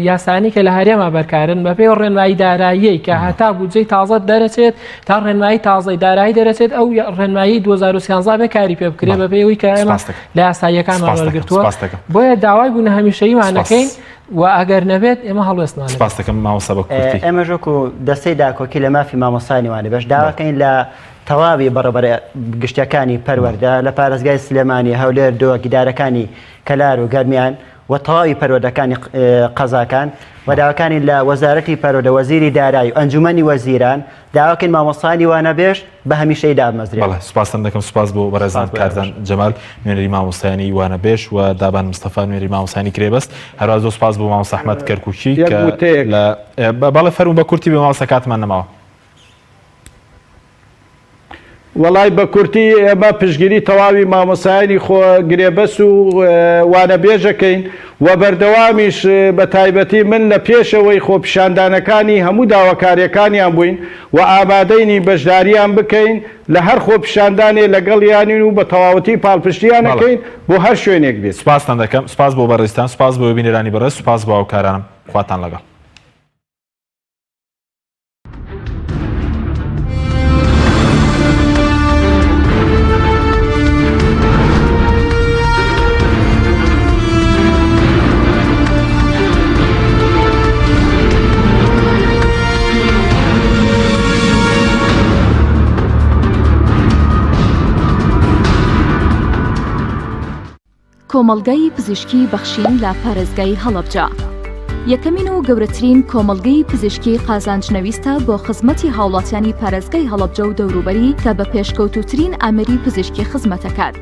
یاسانی کە لە هەرێما بەرکارن بەپێی ئەو ڕێنمایی داراییەی کە هەتا بودجەی تازە دەرەچێت تا ڕێنمایی تازەی دارایی دەرەچێت ئەو ڕێنمایی 2013 بێکاری پێ بکرێت بەپێی ئەوەی کە ئێمە لە یاساییەکانمان وەرگرتووە بۆیە داوای بوونە هەمیشەیمانەکەین و ئەگەر نەبێت ئێمە هەڵوێستمان. سپاس دەکەم مامۆستا بە کورتی. ئێمە ژۆک و دەستەی داکۆکی لە مافی مامۆستایانی وانەبێژ داواکەین لە تەواوی بەڕێبەر گشتەکانی پەروەردە لە پارێزگای سلێمانی هەولێر دۆ گیدارەکانی کەلار و گەرمیان و تەواوی پەروەردەکانی قەزاکان و داواکانی لە وەزارەتی پەروەردە وەزیری دارایی و ئەنجومەنی وەزیران داواکەین مامۆستایانی وانەبێژ بە هەمیشەی دابمەزرێت. بەڵێ سپاسم دەکەم سپاس بۆ بەڕێزان کارزان جەمال نوێنەری مامۆستایانی وانەبێژ و دابان مستەفا نوێنەری مامۆستایانی گرێبەست هەروە زۆر سپاس بۆ مامۆستا ئەحمەد کەرکووکی کە بەڵێ فەرموو بە کورتی بێ مامۆستا کاتمان نەماوە. وەڵای بە کورتی ئێمە پشگیری تەواوی مامۆستایانی گرێبەست و وانەبێژەکەین و بەردەوامیش بە تایبەتی من لە پێشەوەی خۆپیشاندانەکانی هەموو داواکاریەکانیان بووین و ئامادەینی بەشداریان بکەین لە هەر خۆپیشاندانێ لەگەڵیانین و بە تەواوەتی پاڵپشتیانەکەین بۆ هەر شوێنێک بێت. سپاسان دەکەم سپاس بۆ بەڕێستان سپاس بۆ بینەرانی بەڕێز سپاس بۆ هاوکارانم خواتان لەگەڵ. کۆمەڵگەی پزیشکی بەخشین لە پارێزگای هەڵەبجە یەکەمین و گەورەترین کۆمەڵگەی پزیشکی قازانجنەویستە بۆ خزمەتی هاوڵاتیانی پارێزگای هەڵەبجە و دەوروبەری کە بە پێشکەوتوترین ئامەری پزیشکی خزمەتەکات.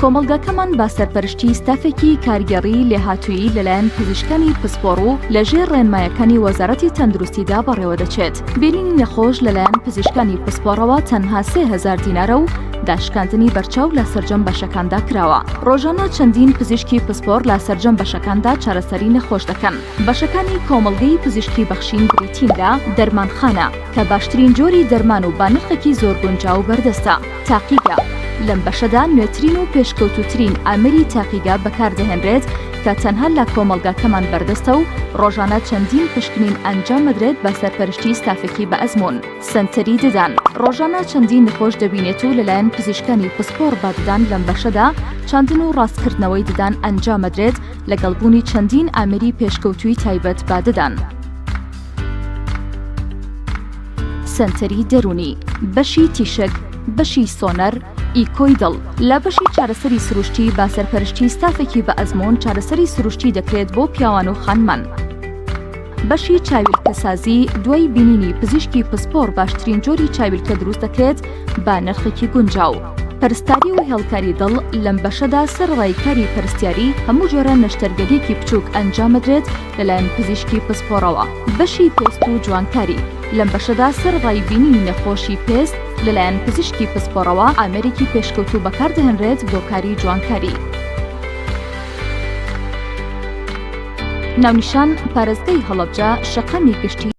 کۆمەڵگەکەمان با سەرپەرشتی ستافێکی کارگەڕی لێهاتوویی لەلایەن پزیشکانی پسپۆڕ و لەژێر ڕێنمایەکانی وەزارەتی تەندروستیدا بەڕێوە دەچێت. بینینی نەخۆش لەلایەن پزیشکانی پسپۆڕەوە تەنها 3000 دینارە و داشکاندنی بەرچاو لە سەرجەم بەشەکاندا کراوە. ڕۆژانە چەندین پزیشکی پسپۆڕ لە سەرجەم بەشەکاندا چارەسەری نەخۆش دەکەن. بەشەکانی کۆمەڵگەی پزیشکی بەخشین بریتیندا دەرمانخانە کە باشترین جۆری دەرمان و بانرخێکی زۆر گونجاو بەردەستە. تاقیگە لەم بەشەدا نوێترین و پێشکەوتوترین ئامەری تاقیگا بەکاردەهێنرێت کە تەنها لە کۆمەڵگاکەمان بەردەستە و ڕۆژانە چەندین پشکنین ئەنجام بدرێت بە سەرپەرشتی ستافێکی بە ئەزمون. سنتەری ددان ڕۆژانە چەندین نەخۆش دەبینێت و لەلایەن پزیشکانی پسپۆڕ باددان لەم بەشەدا چاندن و ڕاستکردنەوەی ددان ئەنجام بدرێت لەگەڵبوونی چەندین ئامەری پێشکەوتووی تایبەت باددان. سنتەری دەرونی بەشی تیشک بەشی سۆنەر ئیکۆی دڵ لە بەشی چارەسەری سروشتی با سەرپەرشتی ستافێکی بە ئەزمون چارەسەری سروشتی دەکرێت بۆ پیاوان و خانمان. بەشی چاویلکەسازی دوای بینینی پزیشکی پسپۆڕ باشترین جۆری چاویلکە دروست دەکرێت با نرخێکی گونجاو. پەرستاری و هێڵکاری دڵ لەم بەشەدا سەرڕایکاری پەرستیاری هەموو جۆرە نەشتەرگەریەکی بچووک ئەنجام بدرێت لەلایەن پزیشکی پسپۆڕەوە. بەشی پێست و جوانکاری لەم بەشەدا سەرڕای بینینی نەخۆشی پێست لەلایەن پزیشکی پسپۆڕەوە ئامەرێکی پێشکەوتوو بەکاردەهێنرێت بۆ کاری جوانکاری. ناونیشان پارێزگای هەڵەبجە شەقەمی گشتی